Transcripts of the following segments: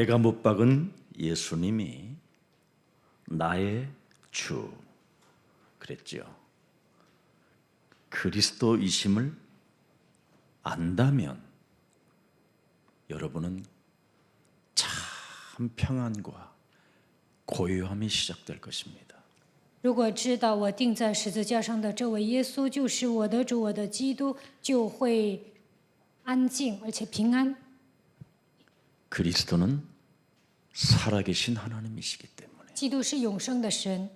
내가 못 박은 예수님이 나의 주 그랬죠. 그리스도이심을 안다면 여러분은 참 평안과 고요함이 시작될 것입니다. 如果知道我钉在十字架上的这位耶稣就是我的主，我的基督，就会安静而且平安。 그리스도는 살아계신 하나님이시기 때문에 基督是永生的神，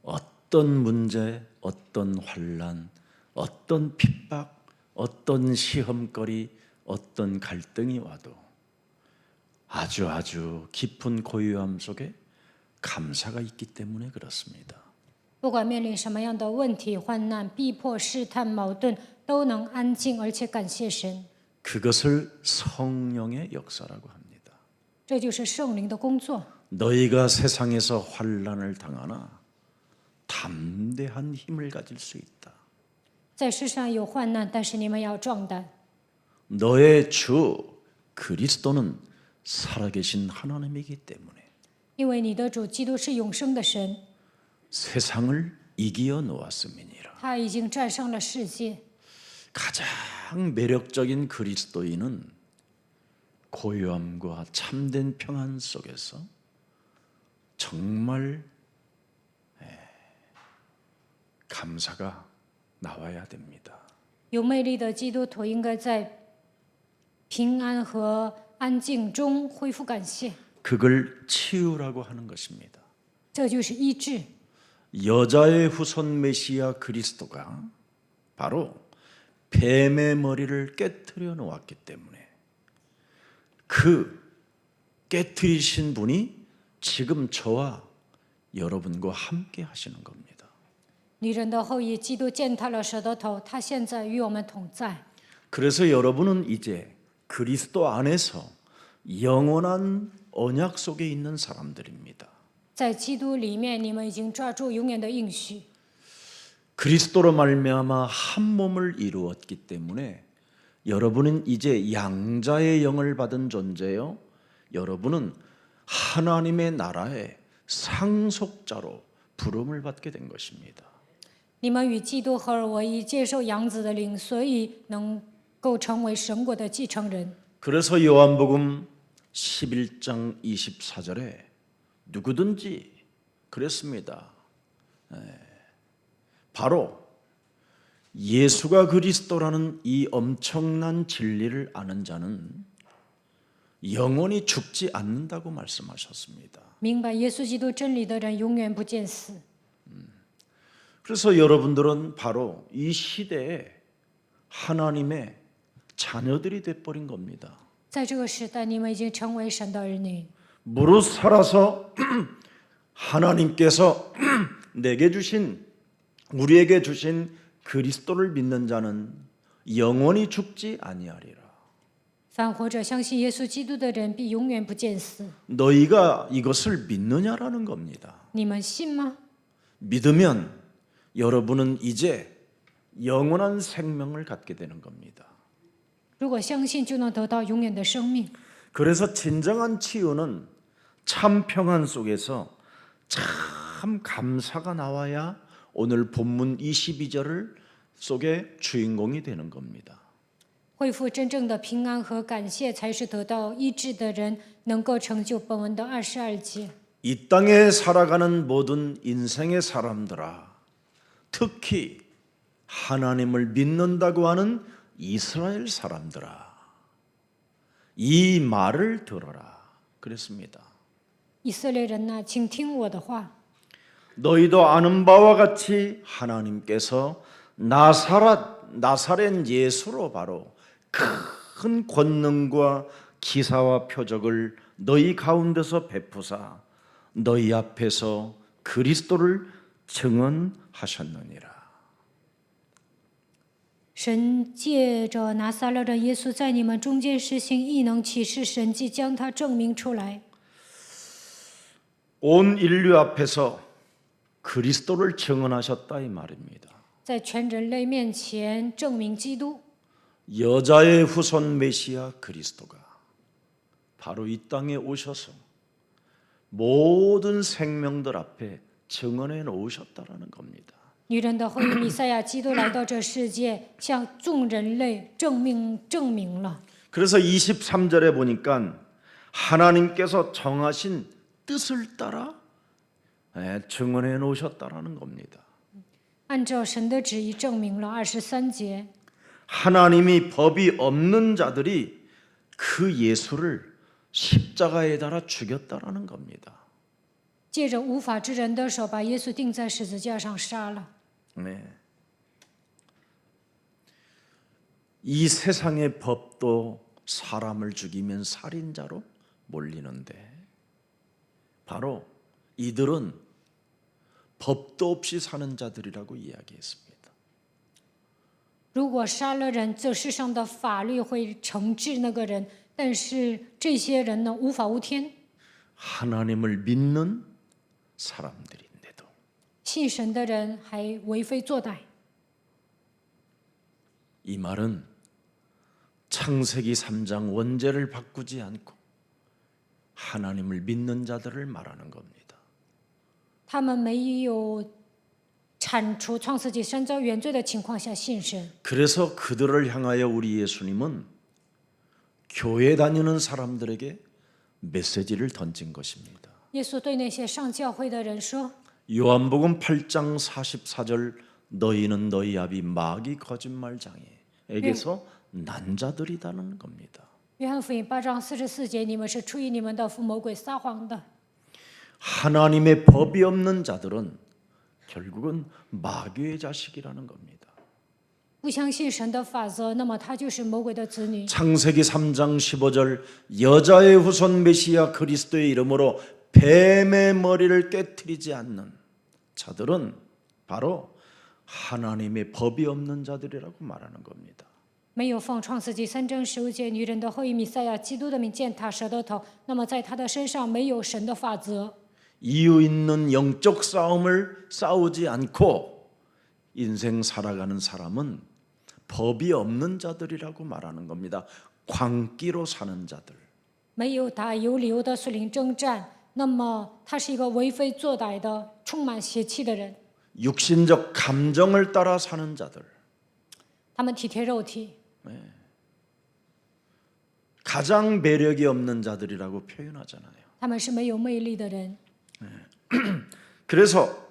어떤 문제, 어떤 환난, 어떤 핍박, 어떤 시험거리, 어떤 갈등이 와도 아주 깊은 고요함 속에 감사가 있기 때문에 그렇습니다. 不管面临什么样的问题、患难、逼迫、试探、矛盾，都能安静而且感谢神。 그것을 성령의 역사라고 합니다. 这就是圣灵的工作。 너희가 세상에서 환난을 당하나 담대한 힘을 가질 수 있다. 在世上有患难，但是你们要壮胆。 너의 주 그리스도는 살아계신 하나님이기 때문에 因为你的主基督是永生的神， 세상을 이기어 놓았음이니라. 他已经战胜了世界。 가장 매력적인 그리스도인은 고요함과 참된 평안 속에서 정말 감사가 나와야 됩니다. 有魅力的基督徒应该在平安和安静中恢复感谢， 그걸 치유라고 하는 것입니다. 这就是医治。 여자의 후손 메시아 그리스도가 바로 뱀의 머리를 깨트려 놓았기 때문에 그 깨트리신 분이 지금 저와 여러분과 함께 하시는 겁니다. 女人的后裔基督践踏了蛇的头，他现在与我们同在。 그래서 여러분은 이제 그리스도 안에서 영원한 언약 속에 있는 사람들입니다. 在基督里面，你们已经抓住永远的应许。 그리스도로 말미암아 한 몸을 이루었기 때문에 여러분은 이제 양자의 영을 받은 존재요. 여러분은 하나님의 나라의 상속자로 부름을 받게 된 것입니다. 你们与基督合而为一，接受养子的灵，所以能够成为神国的继承人。 그래서 요한복음 11장 24절에 누구든지 그랬습니다. 바로 예수가 그리스도라는 이 엄청난 진리를 아는 자는 영원히 죽지 않는다고 말씀하셨습니다. 明白耶稣基督真理的人永远不见死。 그래서 여러분들은 바로 이 시대에 하나님의 자녀들이 돼버린 겁니다. 在这个时代，你们已经成为神的儿女。 무릇 살아서 하나님께서 우리에게 주신 그리스도를 믿는 자는 영원히 죽지 아니하리라. 凡活着相信耶稣基督的人，必永远不见死。 너희가 이것을 믿느냐라는 겁니다. 你们信吗？ 믿으면 여러분은 이제 영원한 생명을 갖게 되는 겁니다. 如果相信，就能得到永远的生命。 그래서 진정한 치유는 참 평안 속에서 참 감사가 나와야 오늘 본문 22절을 속에 주인공이 되는 겁니다. 恢复真正的平安和感谢，才是得到医治的人能够成就本文的22节。 이 땅에 살아가는 모든 인생의 사람들아, 특히 하나님을 믿는다고 하는 이스라엘 사람들아, 이 말을 들어라 그랬습니다. 以色列人呐，请听我的话。 너희도 아는 바와 같이 하나님께서 나사렛 예수로 바로 큰 권능과 기사와 표적을 너희 가운데서 베푸사 너희 앞에서 그리스도를 증언하셨느니라. 神借着拿撒勒人耶稣在你们中间实行异能启示神迹，将他证明出来。 온 인류 앞에서 그리스도를 증언하셨다 이 말입니다. 在全人类面前证明基督。 여자의 후손 메시아 그리스도가 바로 이 땅에 오셔서 모든 생명들 앞에 증언해 놓으셨다라는 겁니다. 女人的后裔弥赛亚基督来到这世界，向众人类证明了。 그래서 23절에 보니까 하나님께서 정하신 뜻을 따라 증언해 놓으셨다라는 겁니다. 按照神的旨意证明了。23节， 하나님이 법이 없는 자들이 그 예수를 십자가에 달아 죽였다라는 겁니다. 借着无法之人的手，把耶稣钉在十字架上杀了。 네. 이 세상의 법도 사람을 죽이면 살인자로 몰리는데 바로 이들은 법도 없이 사는 자들이라고 이야기했습니다. 如果杀了人，这世上的法律会惩治那个人，但是这些人呢，无法无天。 하나님을 믿는 사람들인데도 信神的人还为非作歹。 이 말은 창세기 3장 원죄를 바꾸지 않고 하나님을 믿는 자들을 말하는 겁니다. 他们没有铲除创世纪3章原罪的情况下信神， 그래서 그들을 향하여 우리 예수님은 교회 다니는 사람들에게 메시지를 던진 것입니다. 耶稣对那些上教会的人说： 요한복음 8장 44절 너희는 너희 아비 마귀 거짓말장애에게서 난 자들이다는 겁니다. 约翰福音8章44节，你们是出于你们的父魔鬼撒谎的。 하나님의 법이 없는 자들은 결국은 마귀의 자식이라는 겁니다. 不相信神的法则，那么他就是魔鬼的子女。 창세기 3장 15절 여자의 후손 메시아 그리스도의 이름으로 뱀의 머리를 깨트리지 않는 자들은 바로 하나님의 법이 없는 자들이라고 말하는 겁니다. 没有奉创世纪3章15节女人的后裔弥赛亚基督的名践踏蛇的头，那么在他的身上没有神的法则。 이유 있는 영적 싸움을 싸우지 않고 인생 살아가는 사람은 법이 없는 자들이라고 말하는 겁니다. 광기로 사는 자들. 没有打有理由的属灵征战，那么他是一个为非作歹的、充满邪气的人。 육신적 감정을 따라 사는 자들. 他们体贴肉体， 가장 매력이 없는 자들이라고 표현하잖아요. 他们是没有魅力的人。 그래서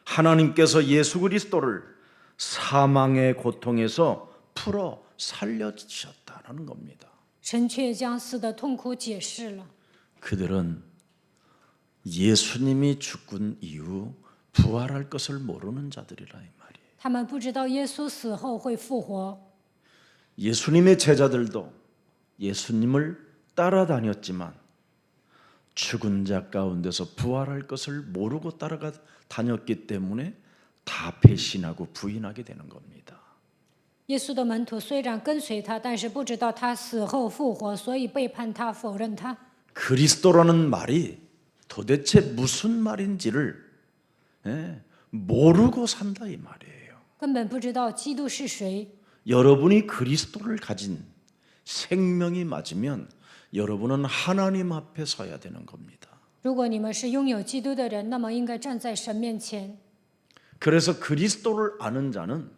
하나님께서 예수 그리스도를 사망의 고통에서 풀어 살려주셨다는 겁니다. 神却将死的痛苦解释了。 그들은 예수님이 죽은 이후 부활할 것을 모르는 자들이라 이 말이에요. 他们不知道耶稣死后会复活。 예수님의 제자들도 예수님을 따라다녔지만 죽은 자 가운데서 부활할 것을 모르고 따라다녔기 때문에 다 배신하고 부인하게 되는 겁니다. 耶稣的门徒虽然跟随他，但是不知道他死后复活，所以背叛他，否认他。 그리스도라는 말이 도대체 무슨 말인지를 모르고 산다 이 말이에요. 根本不知道基督是谁。 여러분이 그리스도를 가진 생명이 맞으면 여러분은 하나님 앞에 서야 되는 겁니다. 如果你们是拥有基督的人，那么应该站在神面前。 그래서 그리스도를 아는 자는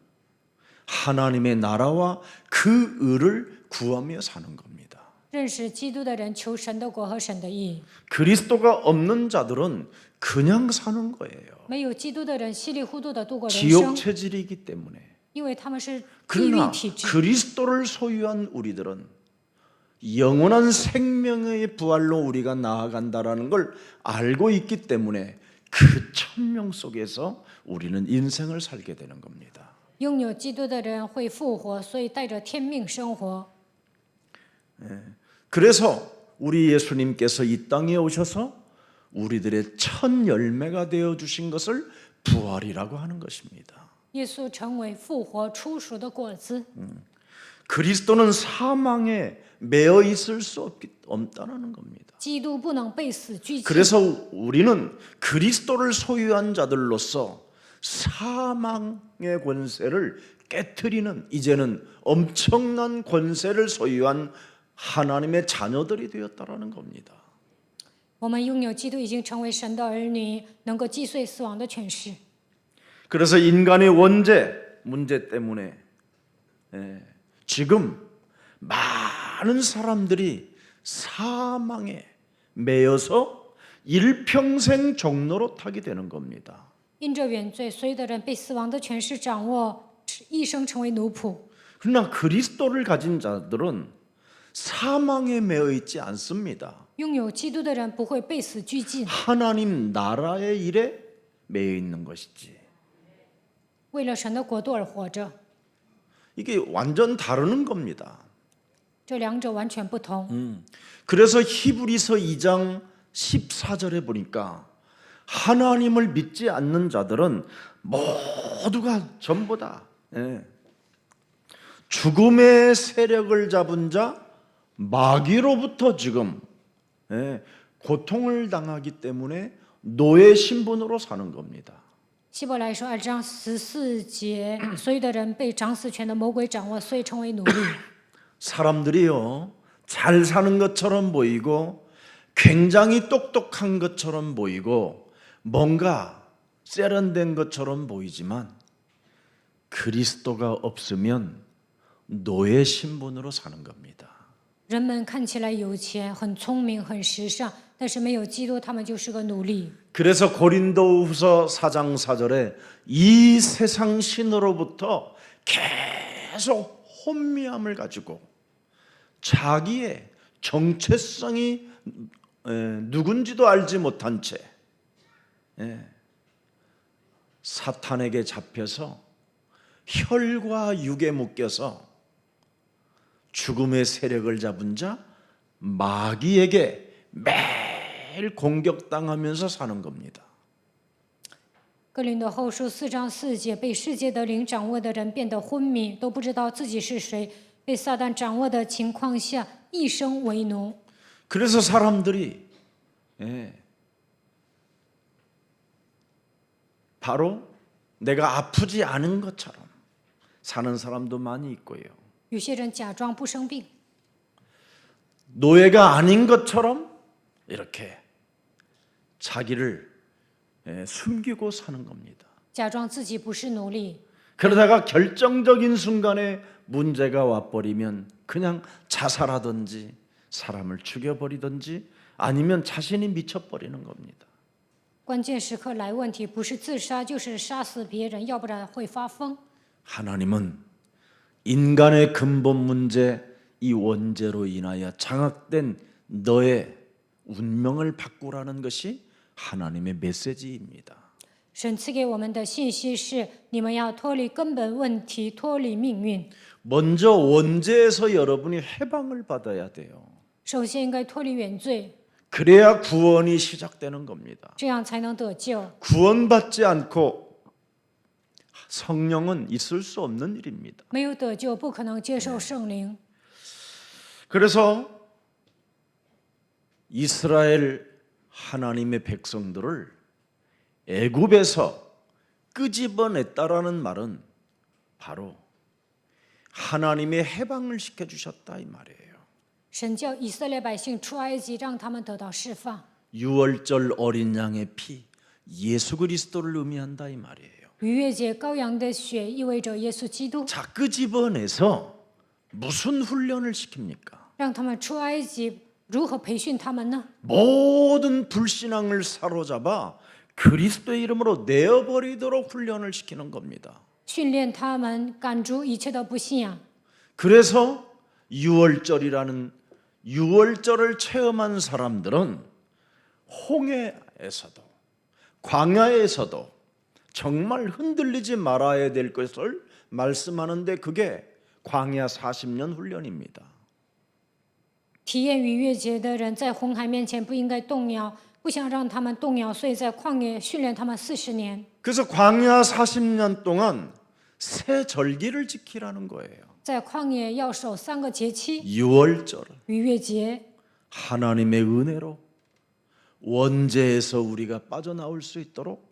하나님의 나라와 그 의를 구하며 사는 겁니다. 认识基督的人，求神的国和神的义。 그리스도가 없는 자들은 그냥 사는 거예요. 没有基督的人，稀里糊涂的度过人 지옥 生， 체질이기 때문에. 因为他们是地狱 그러나 体质。 그리스도를 소유한 우리들은 영원한 생명의 부활로 우리가 나아간다라는 걸 알고 있기 때문에 그 천명 속에서 우리는 인생을 살게 되는 겁니다. 拥有基督的人会复活，所以带着天命生活。 그래서 우리 예수님께서 이 땅에 오셔서 우리들의 첫 열매가 되어 주신 것을 부활이라고 하는 것입니다. 耶稣成为复活初熟的果子。 그리스도는 사망에 매여 있을 수 없다는 겁니다. 基督不能被死拘禁。 그래서 우리는 그리스도를 소유한 자들로서 사망의 권세를 깨트리는 이제는 엄청난 권세를 소유한 하나님의 자녀들이 되었다라는 겁니다. 我们拥有基督，已经成为神的儿女，能够击碎死亡的权势。 그래서 인간의 원죄 문제 때문에 지금 많은 사람들이 사망에 매여서 일평생 종로로 타게 되는 겁니다. 因着原罪，所有的人被死亡的权势掌握，一生成为奴仆。 그러나 그리스도를 가진 자들은 사망에 매여 있지 않습니다. 拥有基督的人不会被死拘禁， 하나님 나라의 일에 매여 있는 것이지. 为了神的国度而活着。 이게 완전 다르는 겁니다. 这两者完全不同。 그래서 히브리서 2장 14절에 보니까 하나님을 믿지 않는 자들은 모두가 전부 다 죽음의 세력을 잡은 자 마귀로부터 지금 고통을 당하기 때문에 노예 신분으로 사는 겁니다. 希伯来书2章14节，所有的人被掌死权的魔鬼掌握，所以成为奴隶。 사람들이요 잘 사는 것처럼 보이고 굉장히 똑똑한 것처럼 보이고 뭔가 세련된 것처럼 보이지만 그리스도가 없으면 노예 신분으로 사는 겁니다. 人们看起来有钱、很聪明、很时尚，但是没有基督，他们就是个奴隶。 그래서 고린도후서 4장 4절에 이 세상 신으로부터 계속 혼미함을 가지고 자기의 정체성이 누군지도 알지 못한 채 사탄에게 잡혀서 혈과 육에 묶여서 죽음의 세력을 잡은 자 마귀에게 매일 공격당하면서 사는 겁니다. 哥林多后书4章4节，被世界的灵掌握的人变得昏迷，都不知道自己是谁，被撒旦掌握的情况下，一生为奴。 그래서 사람들이 바로 내가 아프지 않은 것처럼 사는 사람도 많이 있고요. 有些人假装不生病， 노예가 아닌 것처럼 이렇게 자기를 숨기고 사는 겁니다. 假装自己不是奴隶。 그러다가 결정적인 순간에 문제가 와버리면 그냥 자살하든지 사람을 죽여버리든지 아니면 자신이 미쳐버리는 겁니다. 关键时刻来问题，不是自杀就是杀死别人，要不然会发疯。 하나님은 인간의 근본 문제 이 원죄로 인하여 장악된 너의 운명을 바꾸라는 것이 하나님의 메시지입니다. 神赐给我们的信息是：你们要脱离根本问题，脱离命运。 먼저 원죄에서 여러분이 해방을 받아야 돼요. 首先应该脱离原罪， 그래야 구원이 시작되는 겁니다. 这样才能得救。 구원받지 않고 성령은 있을 수 없는 일입니다. 没有得救，不可能接受圣灵。 그래서 이스라엘 하나님의 백성들을 애굽에서 끄집어냈다라는 말은 바로 하나님의 해방을 시켜주셨다 이 말이에요. 神叫以色列百姓出埃及，让他们得到释放。 유월절 어린 양의 피 예수 그리스도를 의미한다 이 말이에요. 逾越节羔羊的血意味着耶稣基督， 자, 끄집어내서 무슨 훈련을 시킵니까? 让他们出埃及，如何培训他们呢？ 모든 불신앙을 사로잡아 그리스도의 이름으로 내어버리도록 훈련을 시키는 겁니다. 训练他们赶逐一切的不信仰。 그래서 유월절이라는 유월절을 체험한 사람들은 홍해에서도 광야에서도 정말 흔들리지 말아야 될 것을 말씀하는데 그게 광야 40년 훈련입니다. 体验逾越节的人在红海面前不应该动摇，不想让他们动摇，所以在旷野训练他们40年。 그래서 광야 40년 동안 새 절기를 지키라는 거예요. 在旷野要守3个节期： 유월절 逾越节、 하나님의 은혜로 원죄에서 우리가 빠져나올 수 있도록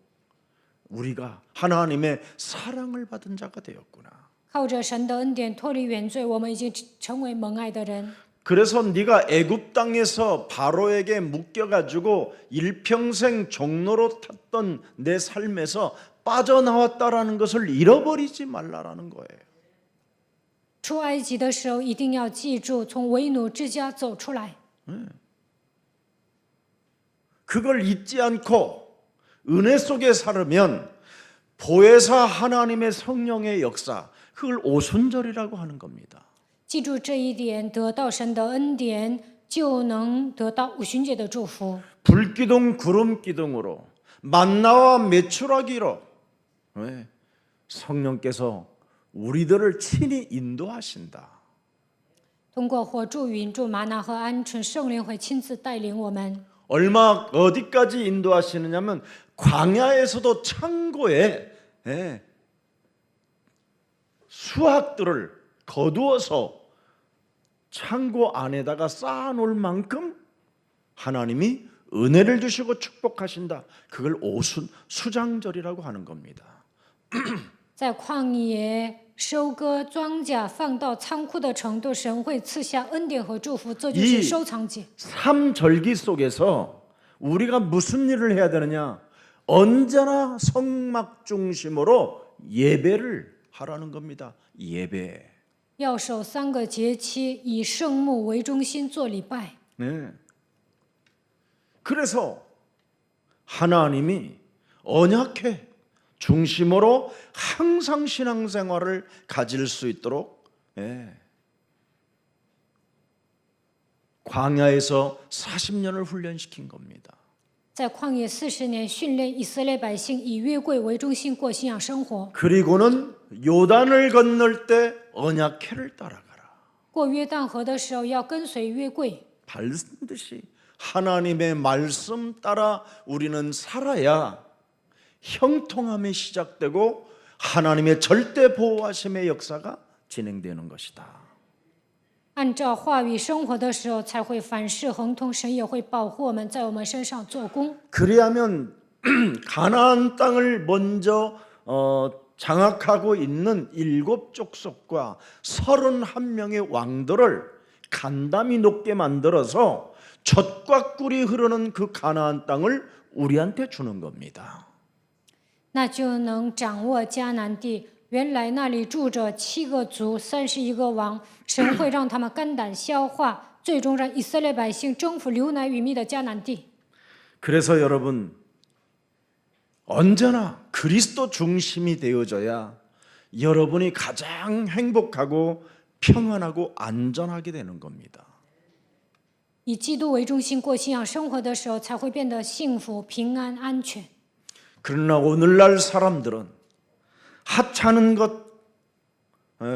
우리가 하나님의 사랑을 받은 자가 되었구나. 靠着神的恩典脱离原罪，我们已经成为蒙爱的人。 그래서 네가 애굽 땅에서 바로에게 묶여가지고 일평생 종로로 탔던 내 삶에서 빠져나왔다라는 것을 잃어버리지 말라라는 거예요. 出埃及的时候，一定要记住从为奴之家走出来。 그걸 잊지 않고 은혜 속에 살으면 보혜사 하나님의 성령의 역사, 그걸 오순절이라고 하는 겁니다. 记住这一点，得到神的恩典，就能得到五旬节的祝福。 불기둥 구름기둥으로 만나와 메추라기로 성령께서 우리들을 친히 인도하신다. 通过火柱、云柱、玛纳和鹌鹑，圣灵会亲自带领我们。 얼마 어디까지 인도하시느냐면 광야에서도 창고에 수확들을 거두어서 창고 안에다가 쌓아놓을 만큼 하나님이 은혜를 주시고 축복하신다. 그걸 수장절이라고 하는 겁니다. 在旷野收割庄稼放到仓库的程度，神会赐下恩典和祝福，这就是收藏节。 삼절기 속에서 우리가 무슨 일을 해야 되느냐? 언제나 성막 중심으로 예배를 하라는 겁니다. 예배. 要守3个节期，以圣幕为中心做礼拜。 네. 그래서 하나님이 언약회 중심으로 항상 신앙생활을 가질 수 있도록 광야에서 40년을 훈련시킨 겁니다. 在旷野40年训练以色列百姓以约柜为中心过信仰生活。 그리고는 요단을 건널 때 언약회를 따라가라. 过约旦河的时候要跟随约柜。 반드시 하나님의 말씀 따라 우리는 살아야 형통함이 시작되고 하나님의 절대 보호하심의 역사가 진행되는 것이다. 按照话语生活的时候，才会凡事亨通，神也会保护我们，在我们身上做工。 그리하면 가나안 땅을 먼저 장악하고 있는 7 족속과 31명의 왕들을 간담이 높게 만들어서 젖과 꿀이 흐르는 그 가나안 땅을 우리한테 주는 겁니다. 那就能掌握迦南地。原来那里住着7个族、31个王，神会让他们肝胆消化，最终让以色列百姓征服流奶与蜜的迦南地。 그래서 여러분 언제나 그리스도 중심이 되어져야 여러분이 가장 행복하고 평안하고 안전하게 되는 겁니다. 以基督为中心过信仰生活的时候，才会变得幸福、平安、安全。 그러나 오늘날 사람들은 하찮은 것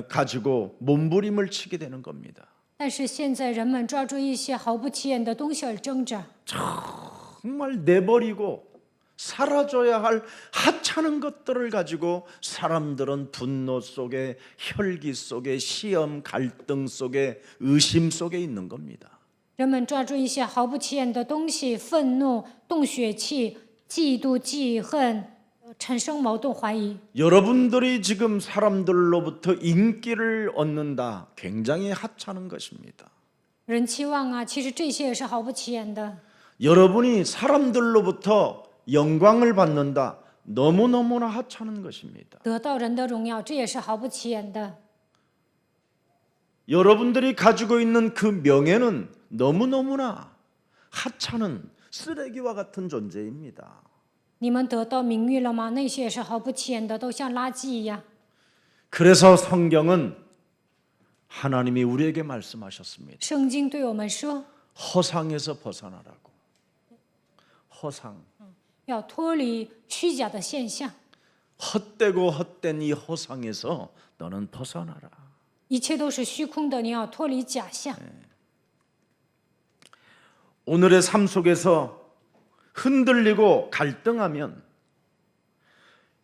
가지고 몸부림을 치게 되는 겁니다. 但是现在人们抓住一些毫不起眼的东西而挣扎， 정말 내버리고 사라져야 할 하찮은 것들을 가지고 사람들은 분노 속에 혈기 속에 시험 갈등 속에 의심 속에 있는 겁니다. 人们抓住一些毫不起眼的东西，愤怒、动血气、嫉妒、记恨，产生矛盾、怀疑。 여러분들이 지금 사람들로부터 인기를 얻는다. 굉장히 하찮은 것입니다. 人期望啊，其实这些也是毫不起眼的。 여러분이 사람들로부터 영광을 받는다. 너무너무나 하찮은 것입니다. 得到人的荣耀，这也是毫不起眼的。 여러분들이 가지고 있는 그 명예는 너무너무나 하찮은 쓰레기와 같은 존재입니다. 你们得到名誉了吗？那些也是毫不起眼的，都像垃圾一样。 그래서 성경은 하나님이 우리에게 말씀하셨습니다. 圣经对我们说， 허상에서 벗어나라고. 허상. 要脱离虚假的现象， 헛되고 헛된 이 허상에서 너는 벗어나라. 一切都是虚空的，你要脱离假象。 오늘의 삶 속에서 흔들리고 갈등하면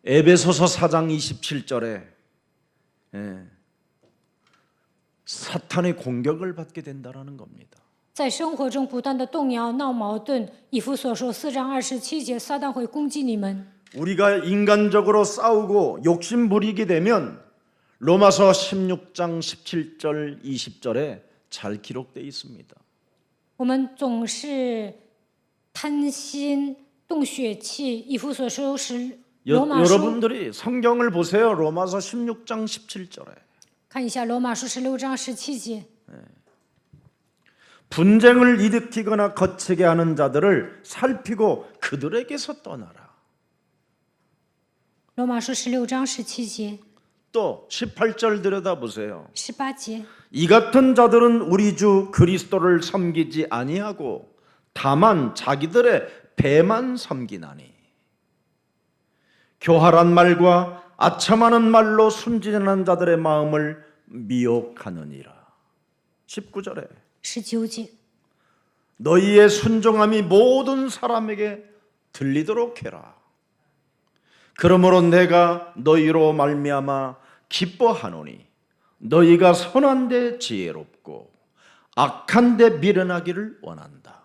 에베소서 4장 27절에 사탄의 공격을 받게 된다는 겁니다. 在生活中不断的动摇、闹矛盾，以弗所说4章27节，撒旦会攻击你们。 우리가 인간적으로 싸우고 욕심 부리게 되면 로마서 16장 17절 20절에 잘 기록되어 있습니다. 我们总是贪心动血气，以弗所书是罗马书， 여러분들이 성경을 보세요. 로마서 16장 17절에 看一下罗马书16章17节。 분쟁을 일으키거나 거치게 하는 자들을 살피고 그들에게서 떠나라. 罗马书16章17节、 또 18절 들여다보세요. 18节。 이 같은 자들은 우리 주 그리스도를 섬기지 아니하고 다만 자기들의 배만 섬기나니 교활한 말과 아첨하는 말로 순진한 자들의 마음을 미혹하느니라. 19절에 19节， 너희의 순종함이 모든 사람에게 들리도록 해라. 그러므로 내가 너희로 말미암아 기뻐하노니 너희가 선한 데 지혜롭고 악한 데 미련하기를 원한다.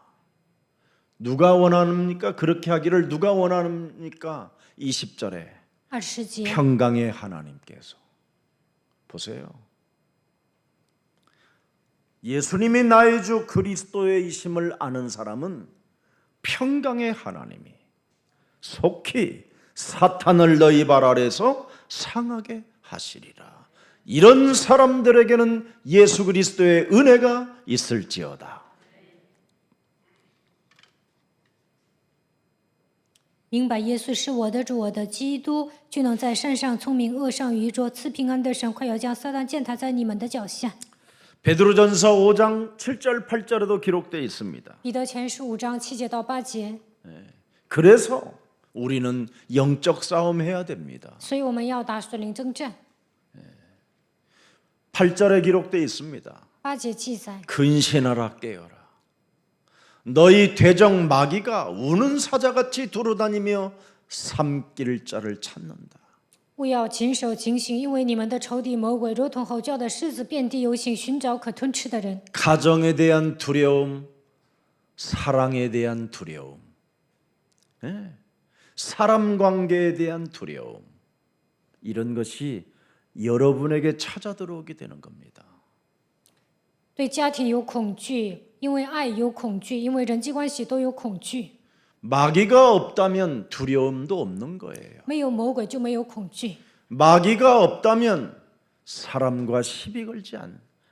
누가 원합니까? 그렇게 하기를 누가 원합니까? 20절에 20节， 평강의 하나님께서. 보세요. 예수님이 나의 주 그리스도의 이심을 아는 사람은 평강의 하나님이 속히 사탄을 너희 발 아래서 상하게 하시리라. 이런 사람들에게는 예수 그리스도의 은혜가 있을지어다. 明白耶稣是我的主，我的基督，就能在善上聪明，恶上愚拙，赐平安的神，快要将撒旦践踏在你们的脚下。 베드로전서 5장 7절 8절에도 기록되어 있습니다. 彼得前书5章7节到8节。 그래서 우리는 영적 싸움 해야 됩니다. 所以我们要打属灵征战。 8절에 기록되어 있습니다. 8节记载， 근신하라 깨어라. 너희 대적 마귀가 우는 사자같이 두루다니며 삼킬 자를 찾는다. 务要谨守警醒，因为你们的仇敌魔鬼如同吼叫的狮子，遍地游行，寻找可吞吃的人。 가정에 대한 두려움, 사랑에 대한 두려움, 사람 관계에 대한 두려움, 이런 것이 여러분에게 찾아 들어오게 되는 겁니다. 对家庭有恐惧，因为爱有恐惧，因为人际关系都有恐惧。 마귀가 없다면 두려움도 없는 거예요. 没有魔鬼就没有恐惧， 마귀가 없다면 사람과 시비 걸지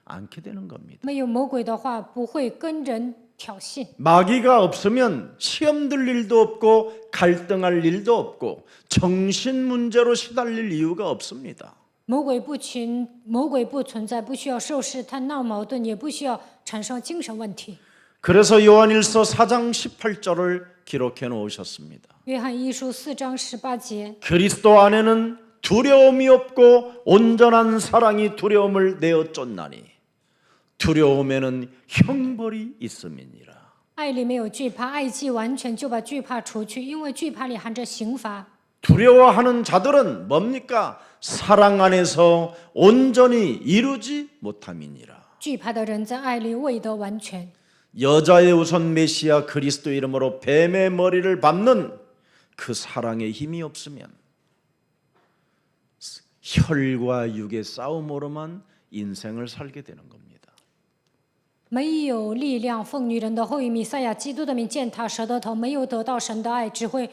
않게 되는 겁니다. 没有魔鬼的话不会跟人挑衅， 마귀가 없으면 시험 들 일도 없고 갈등할 일도 없고 정신 문제로 시달릴 이유가 없습니다. 魔鬼不存在，不需要受试探、闹矛盾，也不需要产生精神问题。 그래서 요한일서 4장 18절을 기록해 놓으셨습니다. 约翰一书4章18节， 그리스도 안에는 두려움이 없고 온전한 사랑이 두려움을 내어 쫓나니 두려움에는 형벌이 있음이니라. 爱里没有惧怕，爱既完全，就把惧怕除去，因为惧怕里含着刑罚。 두려워하는 자들은 뭡니까? 사랑 안에서 온전히 이루지 못함이니라. 惧怕的人在爱里未得完全。 여자의 우선 메시아 그리스도 이름으로 뱀의 머리를 밟는 그 사랑의 힘이 없으면 혈과 육의 싸움으로만 인생을 살게 되는 겁니다. 没有力量奉女人的后裔弥赛亚基督的名践踏蛇的头，没有得到神的爱，只会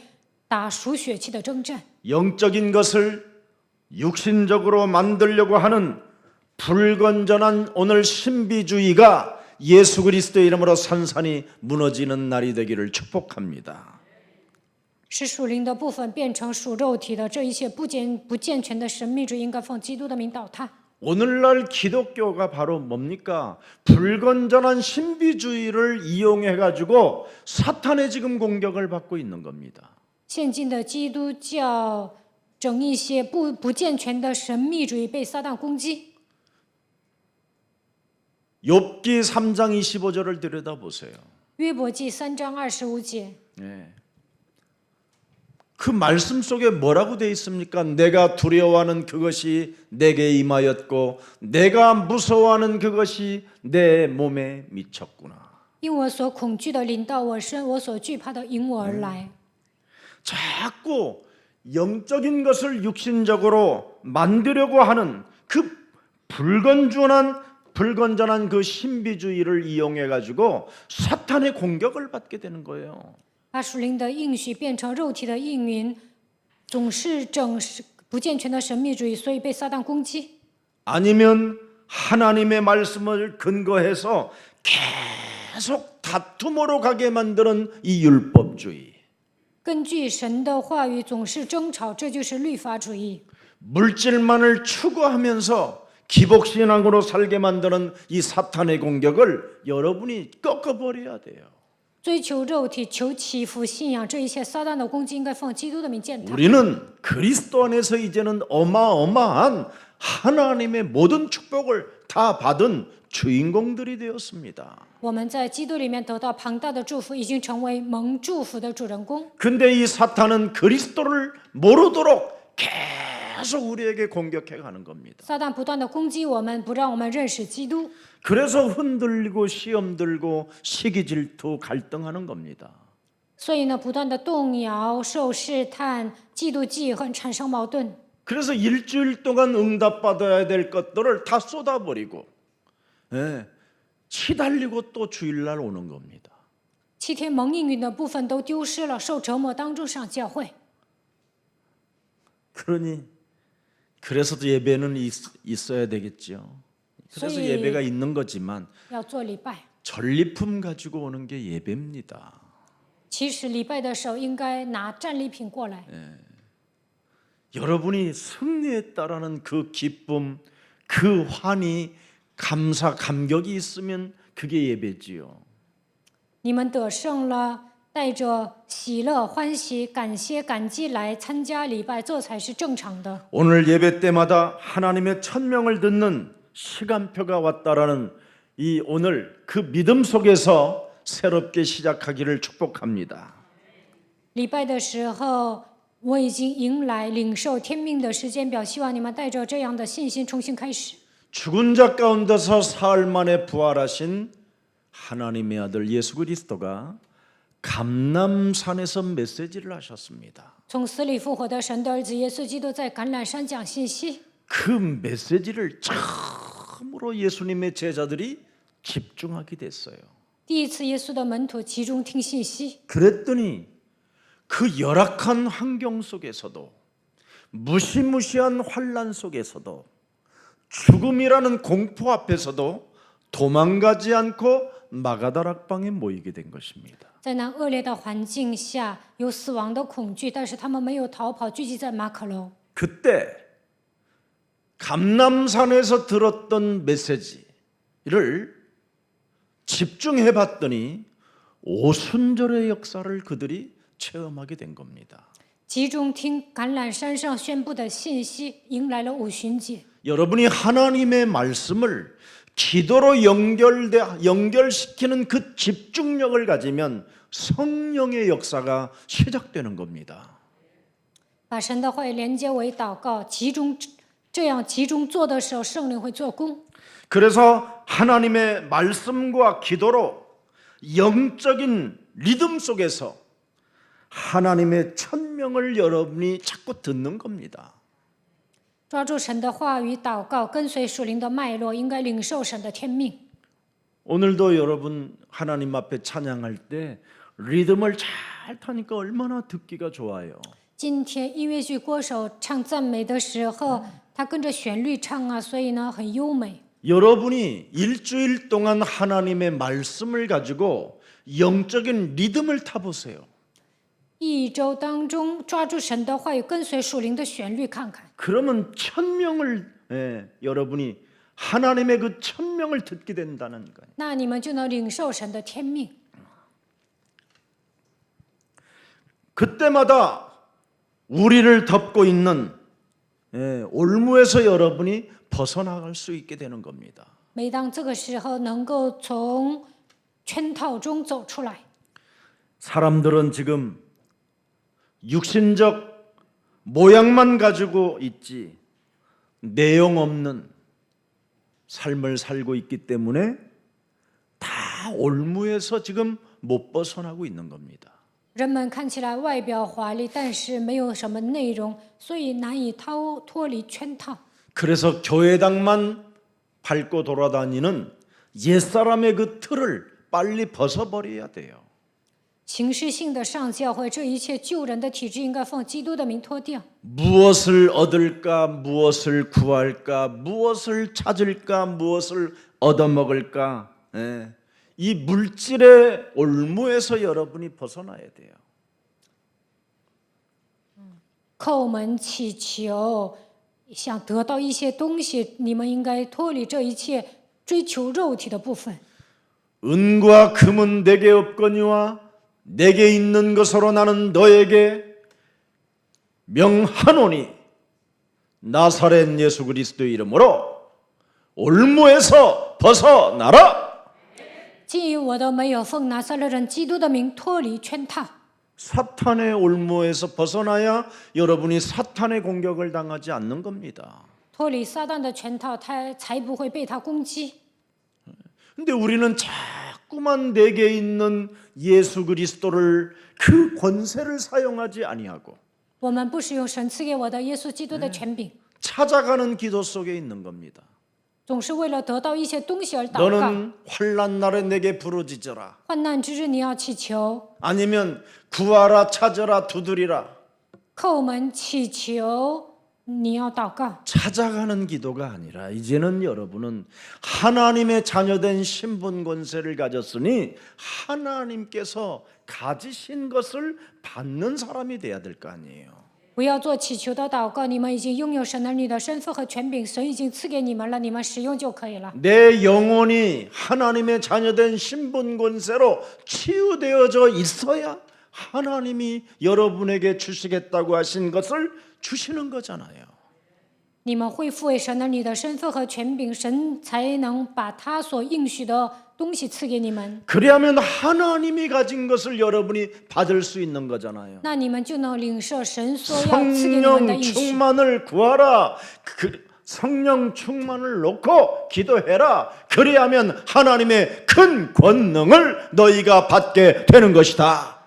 打属血气的征战。 영적인 것을 육신적으로 만들려고 하는 불건전한 오늘 신비주의가 예수 그리스도의 이름으로 산산이 무너지는 날이 되기를 축복합니다. 使属灵的部分变成属肉体的，这一切不健全的神秘主义应该奉基督的名倒塌。 오늘날 기독교가 바로 뭡니까? 불건전한 신비주의를 이용해 가지고 사탄의 지금 공격을 받고 있는 겁니다. 现今的基督教整一些不健全的神秘主义被撒旦攻击。 욥기 3장 25절을 들여다보세요. 约伯记3章25节， 그 말씀 속에 뭐라고 되어 있습니까? 내가 두려워하는 그것이 내게 임하였고 내가 무서워하는 그것이 내 몸에 미쳤구나. 因我所恐惧的临到我身，我所惧怕的引我而来。 자꾸 영적인 것을 육신적으로 만들려고 하는 그 불건전한 불건전한 그 신비주의를 이용해 가지고 사탄의 공격을 받게 되는 거예요. 把属灵的应许变成肉体的应允，总是整不健全的神秘主义，所以被撒旦攻击。 아니면 하나님의 말씀을 근거해서 계속 다툼으로 가게 만드는 이 율법주의. 根据神的话语总是争吵，这就是律法主义。 물질만을 추구하면서 기복신앙으로 살게 만드는 이 사탄의 공격을 여러분이 꺾어버려야 돼요. 追求肉体、求祈福、信仰，这一切撒旦的攻击应该奉基督的名践踏。 우리는 그리스도 안에서 이제는 어마어마한 하나님의 모든 축복을 다 받은 주인공들이 되었습니다. 我们在基督里面得到庞大的祝福，已经成为蒙祝福的主人公。 근데 이 사탄은 그리스도를 모르도록 계속 우리에게 공격해 가는 겁니다. 撒旦不断的攻击我们，不让我们认识基督， 그래서 흔들리고 시험 들고 시기 질투 갈등하는 겁니다. 所以呢，不断的动摇、受试探、嫉妒、记恨，产生矛盾。 그래서 일주일 동안 응답받아야 될 것들을 다 쏟아버리고 치달리고 또 주일날 오는 겁니다. 7天蒙应允的部分都丢失了，受折磨当中上教会。 그러니 그래서 예배는 있어야 되겠죠. 그래서 소위- 예배가 있는 거지만 要做礼拜， 전리품 가지고 오는 게 예배입니다. 其实礼拜的时候应该拿战利品过来。 여러분이 승리했다라는 그 기쁨, 그 환희, 감사, 감격이 있으면 그게 예배지요. 你们得胜了，带着喜乐、欢喜、感谢、感激来参加礼拜，这才是正常的。 오늘 예배 때마다 하나님의 천명을 듣는 시간표가 왔다라는 이 오늘 그 믿음 속에서 새롭게 시작하기를 축복합니다. 礼拜的时候，我已经迎来领受天命的时间表，希望你们带着这样的信心重新开始。 죽은 자 가운데서 사흘 만에 부활하신 하나님의 아들 예수 그리스도가 감람산에서 메시지를 하셨습니다. 从死里复活的神的儿子耶稣基督在橄榄山讲信息， 그 메시지를 처음으로 예수님의 제자들이 집중하게 됐어요. 第一次耶稣的门徒集中听信息， 그랬더니 그 열악한 환경 속에서도 무시무시한 환난 속에서도 죽음이라는 공포 앞에서도 도망가지 않고 마가다락방에 모이게 된 것입니다. 在那恶劣的环境下，有死亡的恐惧，但是他们没有逃跑，聚集在马可楼。 그때 감람산에서 들었던 메시지를 집중해 봤더니 오순절의 역사를 그들이 체험하게 된 겁니다. 集中听橄榄山上宣布的信息，迎来了五旬节。 여러분이 하나님의 말씀을 기도로 연결시키는 그 집중력을 가지면 성령의 역사가 시작되는 겁니다. 把神的话语连接为祷告，这样集中做的时候，圣灵会做工。 그래서 하나님의 말씀과 기도로 영적인 리듬 속에서 하나님의 천명을 여러분이 자꾸 듣는 겁니다. 抓住神的话语祷告，跟随属灵的脉络，应该领受神的天命。 오늘도 여러분 하나님 앞에 찬양할 때 리듬을 잘 타니까 얼마나 듣기가 좋아요. 今天音乐剧歌手唱赞美的时候，他跟着旋律唱啊，所以呢很优美。 여러분이 일주일 동안 하나님의 말씀을 가지고 영적인 리듬을 타보세요. 一周当中抓住神的话语，跟随属灵的旋律看看， 그러면 천명을 여러분이 하나님의 그 천명을 듣게 된다는 거예요. 那你们就能领受神的天命。 그때마다 우리를 덮고 있는 올무에서 여러분이 벗어나갈 수 있게 되는 겁니다. 每当这个时候，能够从圈套中走出来。 사람들은 지금 육신적 모양만 가지고 있지 내용 없는 삶을 살고 있기 때문에 다 올무에서 지금 못 벗어나고 있는 겁니다. 人们看起来外表华丽，但是没有什么内容，所以难以脱离圈套。 그래서 교회당만 밟고 돌아다니는 옛사람의 그 틀을 빨리 벗어버려야 돼요. 形式性的上教会，这一切旧人的体制应该奉基督的名脱掉。 무엇을 얻을까, 무엇을 구할까, 무엇을 찾을까, 무엇을 얻어먹을까, 이 물질의 올무에서 여러분이 벗어나야 돼요. 叩门祈求，想得到一些东西，你们应该脱离这一切追求肉体的部分。 은과 금은 내게 없거니와 내게 있는 것으로 나는 너에게 명하노니 나사렛 예수 그리스도의 이름으로 올무에서 벗어나라. 基于我都没有奉拿撒勒人基督的名脱离圈套。 사탄의 올무에서 벗어나야 여러분이 사탄의 공격을 당하지 않는 겁니다. 脱离撒旦的圈套，他才不会被他攻击。 근데 우리는 자꾸만 내게 있는 예수 그리스도를 그 권세를 사용하지 아니하고 我们不使用神赐给我的耶稣基督的权柄， 찾아가는 기도 속에 있는 겁니다. 总是为了得到一些东西而祷告。 너는 환난 날에 내게 부르짖어라. 患难之日你要祈求， 아니면 구하라, 찾아라, 두드리라. 叩门祈求，你要祷告。 찾아가는 기도가 아니라 이제는 여러분은 하나님의 자녀된 신분 권세를 가졌으니 하나님께서 가지신 것을 받는 사람이 돼야 될 거 아니에요. 不要做祈求的祷告，你们已经拥有神儿女的身份和权柄，神已经赐给你们了，你们使用就可以了。 내 영혼이 하나님의 자녀된 신분 권세로 치유되어져 있어야 하나님이 여러분에게 주시겠다고 하신 것을 주시는 거잖아요. 你们恢复为神儿女的身份和权柄，神才能把他所应许的东西赐给你们。 그리하면 하나님이 가진 것을 여러분이 받을 수 있는 거잖아요. 那你们就能领受神所要赐给你们的 성령 应许。 충만을 구하라. 성령 충만을 놓고 기도해라. 그리하면 하나님의 큰 권능을 너희가 받게 되는 것이다.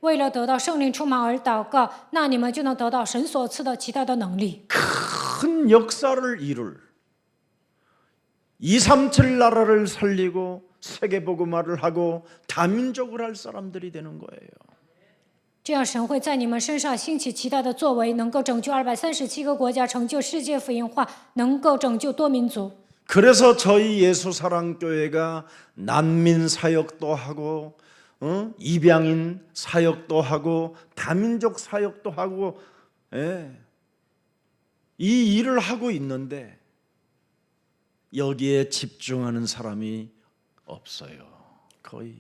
为了得到圣灵充满而祷告，那你们就能得到神所赐的其他的能力。 큰 역사를 이룰 237 나라를 살리고 세계복음화를 하고 다민족을 할 사람들이 되는 거예요. 这样神会在你们身上兴起其他的作为，能够拯救237个国家，成就世界福音化，能够拯救多民族。 그래서 저희 예수사랑교회가 난민 사역도 하고 입양인 사역도 하고 다민족 사역도 하고 이 일을 하고 있는데 여기에 집중하는 사람이 없어요. 거의.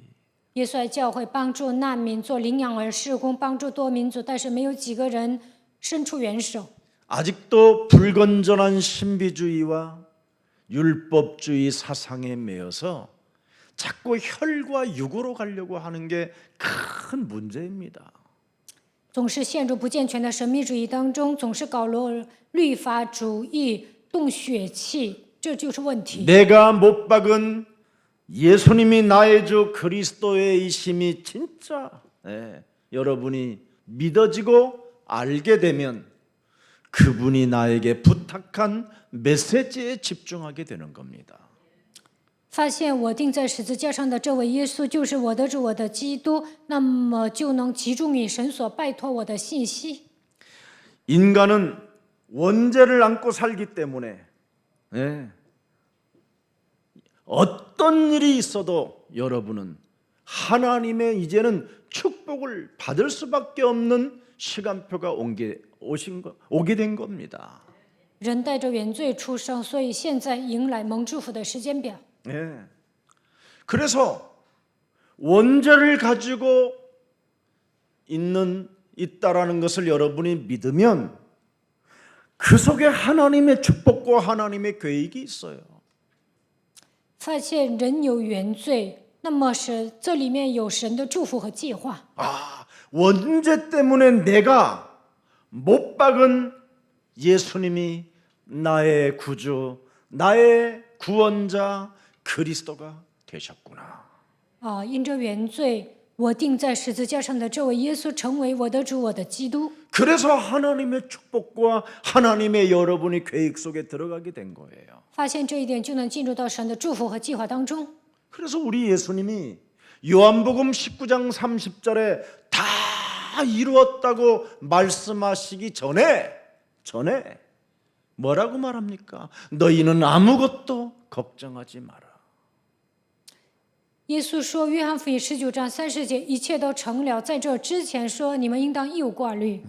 耶稣爱教会帮助难民做领养儿事工，帮助多民族，但是没有几个人伸出援手。 아직도 불건전한 신비주의와 율법주의 사상에 매여서 자꾸 혈과 육으로 가려고 하는 게 큰 문제입니다. 总是陷入不健全的神秘主义当中，总是搞律法主义、动血气，这就是问题。 내가 못 박은 예수님이 나의 주 그리스도의 이심이 진짜 여러분이 믿어지고 알게 되면 그분이 나에게 부탁한 메시지에 집중하게 되는 겁니다. 发现我钉在十字架上的这位耶稣就是我的主，我的基督，那么就能集中于神所拜托我的信息。 인간은 원죄를 안고 살기 때문에 어떤 일이 있어도 여러분은 하나님의 이제는 축복을 받을 수밖에 없는 시간표가 오게 된 겁니다. 人带着原罪出生，所以现在迎来蒙祝福的时间表。 그래서 원죄를 가지고 있다라는 것을 여러분이 믿으면 그 속에 하나님의 축복과 하나님의 계획이 있어요. 发现人有原罪，那么是这里面有神的祝福和计划。 원죄 때문에 내가 못 박은 예수님이 나의 구주, 나의 구원자 그리스도가 되셨구나. 因着原罪，我钉在十字架上的这位耶稣成为我的主，我的基督。 그래서 하나님의 축복과 하나님의 여러분이 계획 속에 들어가게 된 거예요. 发现这一点，就能进入到神的祝福和计划当中。 그래서 우리 예수님이 요한복음 19장 30절에 다 이루었다고 말씀하시기 전에 뭐라고 말합니까? 너희는 아무것도 걱정하지 마라. 耶稣说，《约翰福音》19章30节，一切都成了。在这之前说，你们应当一无挂虑。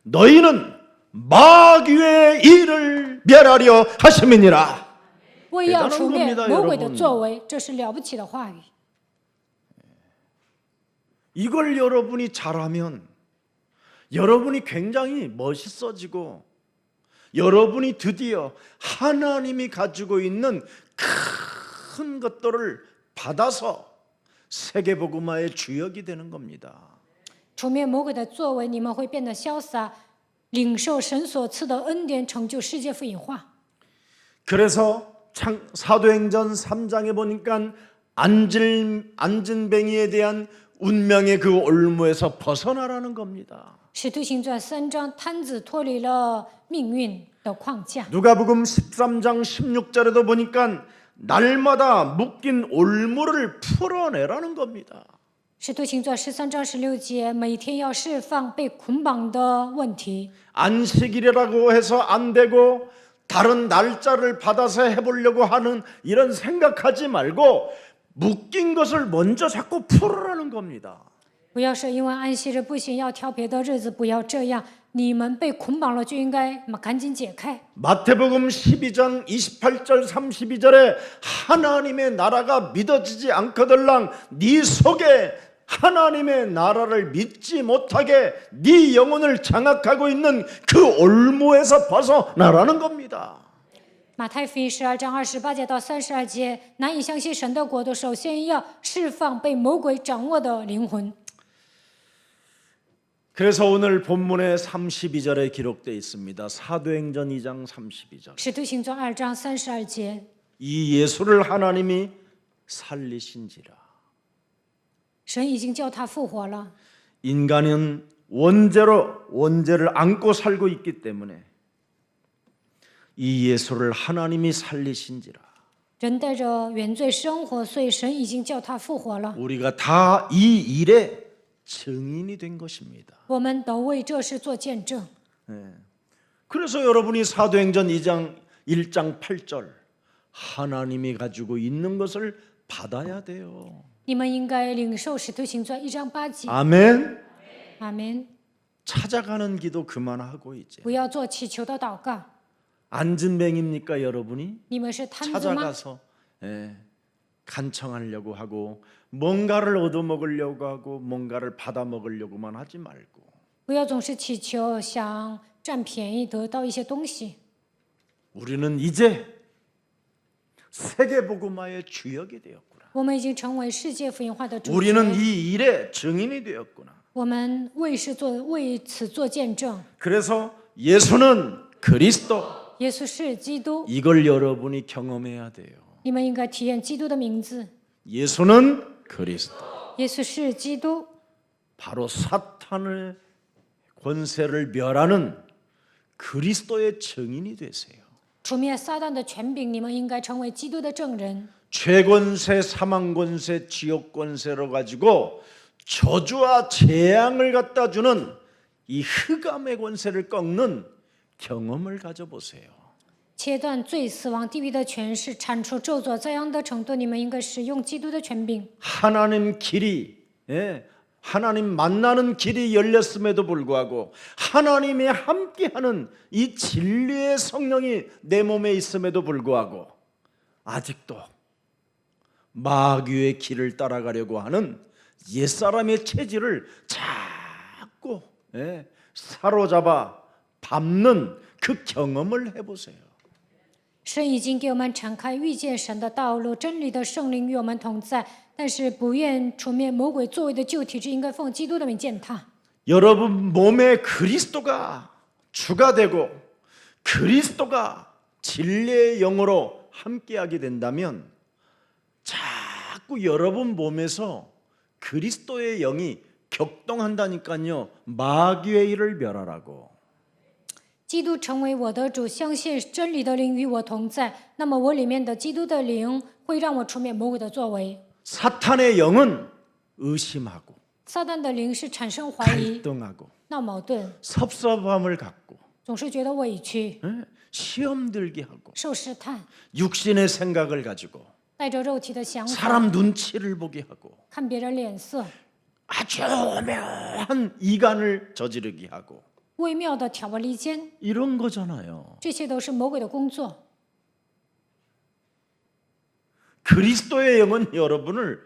너희는 마귀의 일을 멸하려 하심이니라. 为要除灭 대단한 겁니다, 魔鬼的 여러분. 作为，这是了不起的话语。 이걸 여러분이 잘하면 여러분이 굉장히 멋있어지고 여러분이 드디어 하나님이 가지고 있는 큰 것들을 받아서 세계복음화의 주역이 되는 겁니다. 除灭魔鬼的作为，你们会变得潇洒，领受神所赐的恩典，成就世界福音化。 그래서 사도행전 3장에 보니까 안진뱅이에 대한 운명의 그 올무에서 벗어나라는 겁니다. 使徒行传3章，摊子脱离了命运的框架。 누가복음 13장 16절에도 보니까 날마다 묶인 올무를 풀어내라는 겁니다. 使徒行传13章16节，每天要释放被捆绑的问题。 안식일이라고 해서 안 되고 다른 날짜를 받아서 해보려고 하는 이런 생각하지 말고 묶인 것을 먼저 자꾸 풀으라는 겁니다. 不要说因为安息日不行，要挑别的日子，不要这样。你们被捆绑了，就应该赶紧解开。 마태복음 12장 28절 32절에 하나님의 나라가 믿어지지 않거들랑 네 속에 하나님의 나라를 믿지 못하게 네 영혼을 장악하고 있는 그 올무에서 벗어나라는 겁니다. 马太福音12章28节到32节，难以相信神的国度，首先要释放被魔鬼掌握的灵魂。 그래서 오늘 본문에 32절에 기록되어 있습니다. 사도행전 2장 32절. 使徒行传2章32节， 이 예수를 하나님이 살리신지라. 神已经叫他复活了。 인간은 원죄를 안고 살고 있기 때문에 이 예수를 하나님이 살리신지라. 人带着原罪生活，所以神已经叫他复活了。 우리가 다 이 일의 증인이 된 것입니다. 我们都为这事做见证。 그래서 여러분이 사도행전 1장 8절 하나님이 가지고 있는 것을 받아야 돼요. 你们应该领受使徒行传1章8节。 아멘. 阿门。 찾아가는 기도 그만하고 이제. 不要做祈求的祷告。 안진뱅입니까 여러분이? 你们是摊子吗？ 찾아가서 간청하려고 하고 뭔가를 얻어먹으려고 하고 뭔가를 받아먹으려고만 하지 말고 不要总是祈求想占便宜得到一些东西。 우리는 이제 세계복음화의 주역이 되었구나. 我们已经成为世界福音化的主 우리는 角。 이 일의 증인이 되었구나. 我们为此做见证。 그래서 예수는 그리스도. 耶稣是基督， 이걸 여러분이 경험해야 돼요. 你们应该体验基督的名字。 예수는 그리스도. 耶稣是基督， 바로 사탄의 권세를 멸하는 그리스도의 증인이 되세요. 除灭撒旦的权柄，你们应该成为基督的证人。 죄권세, 사망권세, 지옥권세로 가지고 저주와 재앙을 갖다 주는 이 흑암의 권세를 꺾는 경험을 가져보세요. 切断罪、死亡、地狱的权势，铲除咒诅、灾殃的程度，你们应该使用基督的权柄。 하나님 길이, 하나님 만나는 길이 열렸음에도 불구하고 하나님이 함께하는 이 진리의 성령이 내 몸에 있음에도 불구하고 아직도 마귀의 길을 따라가려고 하는 옛사람의 체질을 자꾸 사로잡아 밟는 그 경험을 해보세요. 神已经给我们敞开遇见神的道路，真理的圣灵与我们同在。但是不愿除灭魔鬼作为的旧体制，应该奉基督的名践踏。 여러분 몸에 그리스도가 주가 되고 그리스도가 진리의 영으로 함께하게 된다면 자꾸 여러분 몸에서 그리스도의 영이 격동한다니까요. 마귀의 일을 멸하라고. 基督成为我的主，相信真理的灵与我同在，那么我里面的基督的灵会让我出面魔鬼的作为。 사탄의 영은 의심하고 撒旦的灵是产生怀疑、 갈등하고 闹矛盾， 섭섭함을 갖고 总是觉得委屈、 시험 들게 하고 受试探， 육신의 생각을 가지고 带着肉体的想法， 사람 눈치를 보게 하고 看别人脸色， 아주 오묘한 이간을 저지르게 하고 微妙的挑拨离间， 이런 거잖아요. 这些都是魔鬼的工作。 그리스도의 영은 여러분을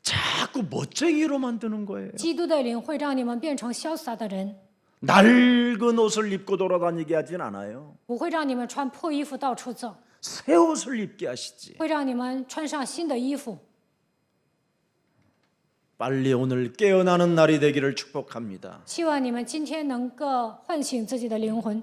자꾸 멋쟁이로 만드는 거예요. 基督的灵会让你们变成潇洒的人， 낡은 옷을 입고 돌아다니게 하진 않아요. 不会让你们穿破衣服到处走， 새 옷을 입게 하시지. 会让你们穿上新的衣服。 빨리 오늘 깨어나는 날이 되기를 축복합니다. 希望你们今天能够唤醒自己的灵魂。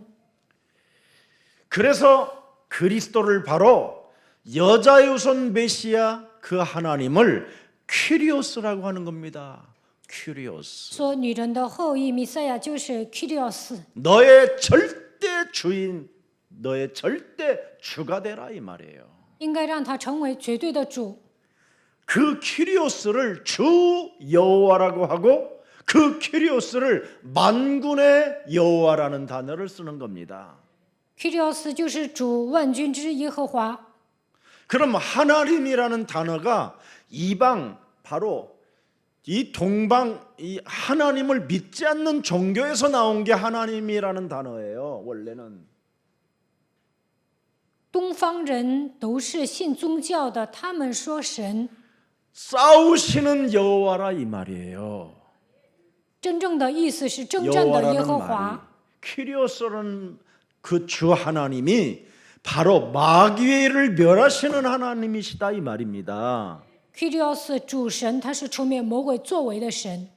그래서 그리스도를 바로 여자의 우선 메시아 그 하나님을 퀴리오스라고 하는 겁니다. 퀴리오스. 说女人的后裔弥赛亚就是 Kyrios， 너의 절대 주인, 너의 절대 주가 되라 이 말이에요. 应该让他成为绝对的主。 그 퀴리오스를 주 여호와라고 하고 그 퀴리오스를 만군의 여호와라는 단어를 쓰는 겁니다. Kyrios 就是主，万军之耶和华。 그럼 하나님이라는 단어가 이방 바로 이 동방 이 하나님을 믿지 않는 종교에서 나온 게 하나님이라는 단어예요. 원래는 东方人都是信宗教的，他们说神 싸우시는 여호와라 이 말이에요. 真正的意思是征战的耶 여호와라는 和 말이 华。 퀴리오스라는 그 주 하나님이 바로 마귀의 일을 멸하시는 하나님이시다 이 말입니다. Kyrios 主神，他是出面魔鬼作为的神。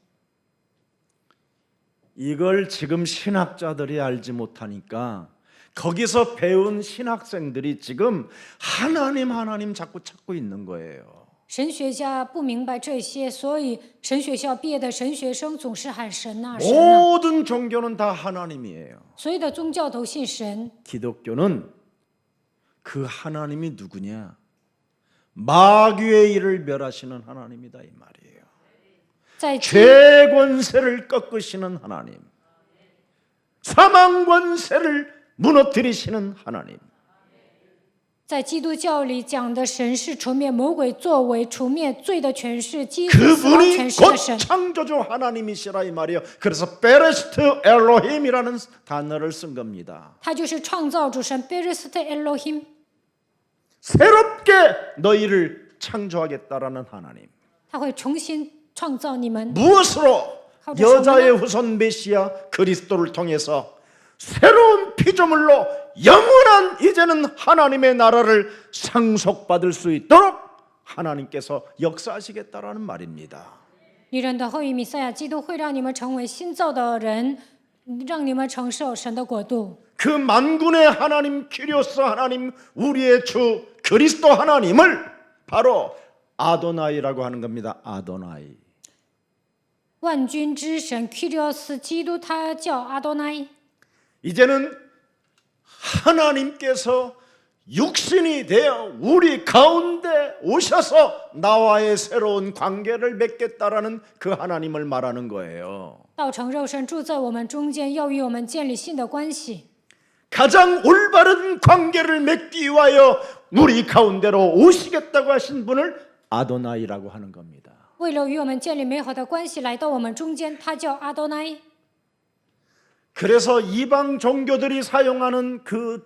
이걸 지금 신학자들이 알지 못하니까 거기서 배운 신학생들이 지금 하나님 자꾸 찾고 있는 거예요. 神学家不明白这些，所以神学校毕业的神学生总是喊神啊神啊。 모든 종교는 다 하나님이에요. 所有的宗教都信神， 기독교는 그 하나님이 누구냐? 마귀의 일을 멸하시는 하나님이다 이 말이에요. 在 죄 권세를 꺾으시는 하나님, 사망 권세를 무너뜨리시는 하나님. 在基督教里讲的神是除灭魔鬼作为、除灭罪的权势、基督死亡 그분이 权势的 곧 神。 창조주 하나님이시라 이 말이에요. 그래서 베레스트 엘로힘이라는 단어를 쓴 겁니다. 他就是创造主神 Berest Elohim， 새롭게 너희를 창조하겠다라는 하나님. 他会重新创造你们。 무엇으로? 여자의 후손 메시아 그리스도를 통해서 새로운 피조물로 영원한 이제는 하나님의 나라를 상속받을 수 있도록 하나님께서 역사하시겠다라는 말입니다. 女人的后裔弥赛亚基督会让你们成为新造的人，让你们承受神的国度。 그 만군의 하나님 퀴리오스 하나님 우리의 주 그리스도 하나님을 바로 아도나이라고 하는 겁니다. 아도나이. 万军之神 Kyrios 基督，他叫阿多奈。 이제는 하나님께서 육신이 되어 우리 가운데 오셔서 나와의 새로운 관계를 맺겠다라는 그 하나님을 말하는 거예요. 道成肉身住在我们中间，要与我们建立新的关系。 가장 올바른 관계를 맺기 위하여 우리 가운데로 오시겠다고 하신 분을 아도나이라고 하는 겁니다. 为了与我们建立美好的关系，来到我们中间，他叫阿多奈。 그래서 이방 종교들이 사용하는 그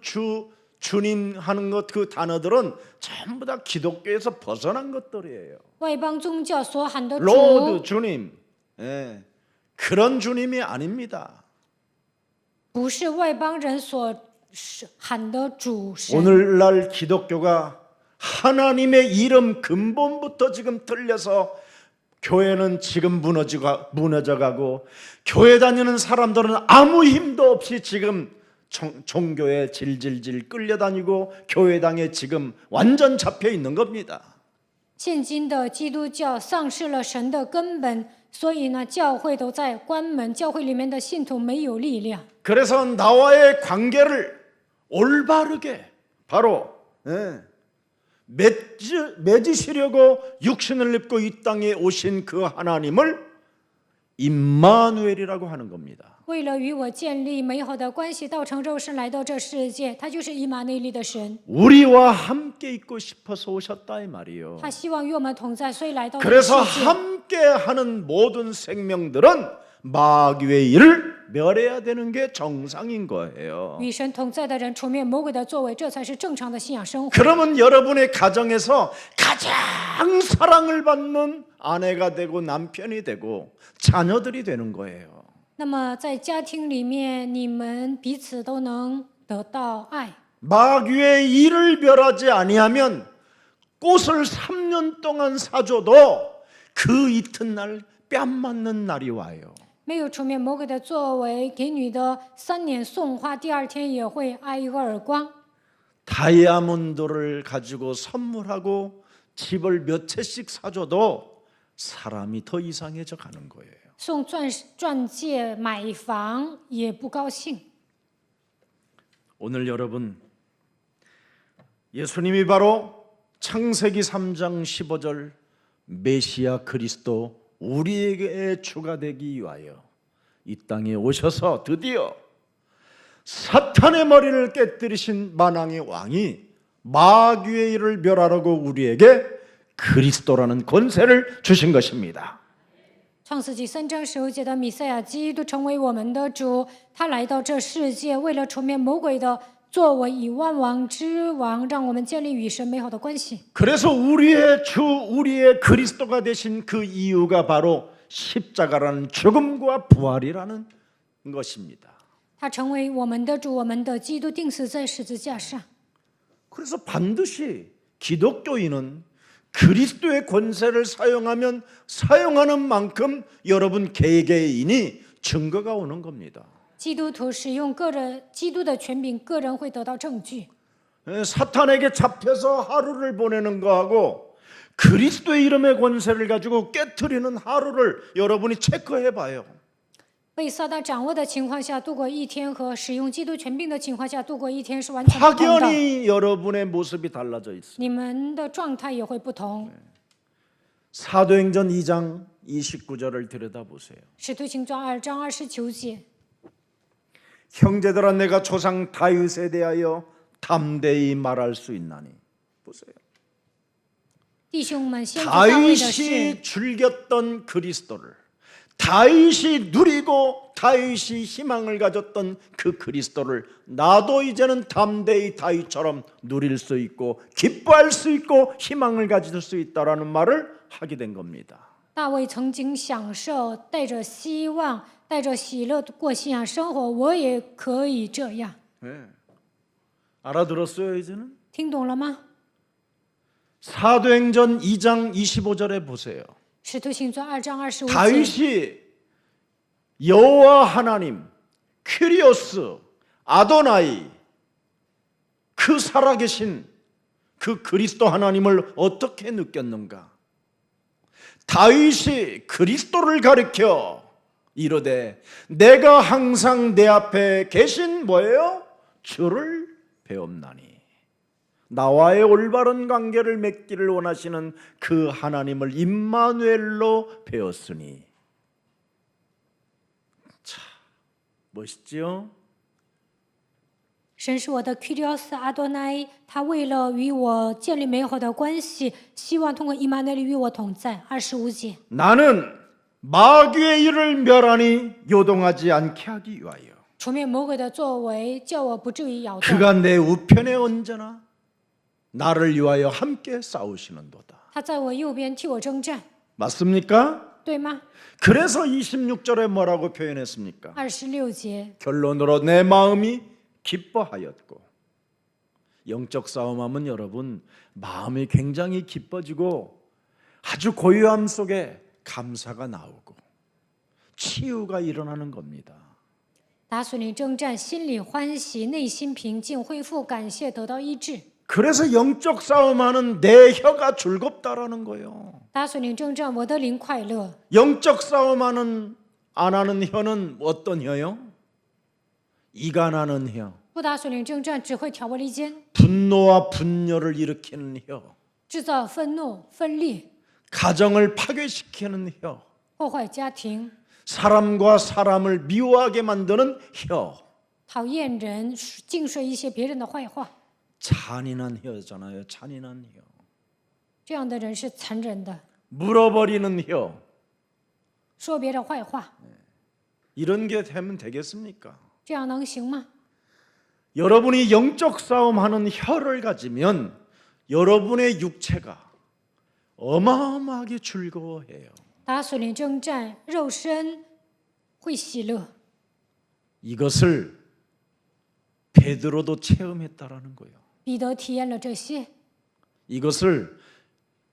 주님 하는 것 그 단어들은 전부 다 기독교에서 벗어난 것들이에요. 外邦宗教所喊的 로드 主， 주님, 예, 그런 주님이 아닙니다. 不是外邦人所喊的主神。 오늘날 기독교가 하나님의 이름 근본부터 지금 틀려서 교회는 지금 무너져가고 교회 다니는 사람들은 아무 힘도 없이 지금 종교에 질질질 끌려다니고 교회당에 지금 완전 잡혀 있는 겁니다. 现今的基督教丧失了神的根本，所以呢，教会都在关门，教会里面的信徒没有力量。 그래서 나와의 관계를 올바르게 바로 맺으시려고 육신을 입고 이 땅에 오신 그 하나님을 임마누엘이라고 하는 겁니다. 为了与我建立美好的关系，道成肉身来到这世界，他就是以马内利的神。 우리와 함께 있고 싶어서 오셨다 이 말이요. 他希望与我们同在，所以来到这个 그래서 世界。 함께하는 모든 생명들은 마귀의 일을 멸해야 되는 게 정상인 거예요. 与神同在的人除灭魔鬼的作为，这才是正常的信仰生活。 그러면 여러분의 가정에서 가장 사랑을 받는 아내가 되고 남편이 되고 자녀들이 되는 거예요. 那么在家庭里面，你们彼此都能得到爱。 마귀의 일을 멸하지 아니하면 꽃을 3년 동안 사줘도 그 이튿날 뺨 맞는 날이 와요. 没有除灭魔鬼的作为，给女的3年送花，第2天也会挨一个耳光。 다이아몬드를 가지고 선물하고 집을 몇 채씩 사줘도 사람이 더 이상해져 가는 거예요. 送钻戒买房也不高兴。 오늘 여러분 예수님이 바로 창세기 3장 15절 메시아 그리스도 우리에게 주가 되기 위하여 이 땅에 오셔서 드디어 사탄의 머리를 깨뜨리신 만왕의 왕이 마귀의 일을 멸하라고 우리에게 그리스도라는 권세를 주신 것입니다. 创世纪3章15节的弥赛亚基督成为我们的主，他来到这世界，为了除灭魔鬼的作为，以万王之王，让我们建立与神美好的关系。 그래서 우리의 주, 우리의 그리스도가 되신 그 이유가 바로 십자가라는 죽음과 부활이라는 것입니다. 他成为我们的主，我们的基督钉死在十字架上。 그래서 반드시 기독교인은 그리스도의 권세를 사용하면 사용하는 만큼 여러분 개개인이 증거가 오는 겁니다. 基督徒使用基督的权柄，个人会得到证据。 사탄에게 잡혀서 하루를 보내는 거하고 그리스도의 이름의 권세를 가지고 깨트리는 하루를 여러분이 체크해 봐요. 被撒旦掌握的情况下度过一天和使用基督权柄的情况下度过一天是完全不同的， 확연히 여러분의 모습이 달라져 있어요. 你们的状态也会不同。 사도행전 2장 29절을 들여다보세요. 使徒行传2章29节， 형제들아 내가 조상 다윗에 대하여 담대히 말할 수 있나니. 보세요. 弟兄们，先知大卫的事， 다윗이 즐겼던 그리스도를 다윗이 누리고 다윗이 희망을 가졌던 그 그리스도를 나도 이제는 담대히 다윗처럼 누릴 수 있고 기뻐할 수 있고 희망을 가질 수 있다라는 말을 하게 된 겁니다. 大卫曾经享受，带着希望，带着喜乐过信仰生活，我也可以这样。 알아들었어요 이제는? 听懂了吗？ 사도행전 2장 25절에 보세요. 使徒行传2章25节， 다윗이 여호와 하나님 큐리오스 아도나이 그 살아계신 그 그리스도 하나님을 어떻게 느꼈는가? 다윗이 그리스도를 가리켜 이르되 내가 항상 내 앞에 계신 뭐예요? 주를 배움나니. 나와의 올바른 관계를 맺기를 원하시는 그 하나님을 임마누엘로 배웠으니. 자, 멋있지요? 神是我的 Kyrios 阿多奈，他为了与我建立美好的关系，希望通过以马内利与我同在。25节， 나는 마귀의 일을 멸하니 요동하지 않게 하기 위하여 除灭魔鬼的作为，叫我不至于摇动。 그가 내 우편에 언제나 나를 위하여 함께 싸우시는도다. 他在我右边替我征战， 맞습니까? 对吗？ 그래서 26절에 뭐라고 표현했습니까? 26节， 결론으로 내 마음이 기뻐하였고. 영적 싸움하면 여러분 마음이 굉장히 기뻐지고 아주 고요함 속에 감사가 나오고 치유가 일어나는 겁니다. 打属灵征战，心里欢喜，内心平静，恢复感谢，得到医治。 그래서 영적 싸움하는 내 혀가 즐겁다라는 거예요. 打属灵征战，我的灵快乐。 영적 싸움하는 안 하는 혀는 어떤 혀요? 이간하는 혀, 不打属灵征战，只会挑拨离间， 분노와 분열을 일으키는 혀, 制造愤怒、分裂， 가정을 파괴시키는 혀, 破坏家庭， 사람과 사람을 미워하게 만드는 혀, 讨厌人，尽说一些别人的坏话。 잔인한 혀잖아요. 잔인한 혀. 这样的人是残忍的， 물어버리는 혀. 说别人坏话， 이런 게 되면 되겠습니까? 这样能行吗？ 여러분이 영적 싸움하는 혀를 가지면 여러분의 육체가 어마어마하게 즐거워해요. 打属灵征战，肉身会喜乐。 이것을 베드로도 체험했다라는 거예요. 彼得体验了这些， 이것을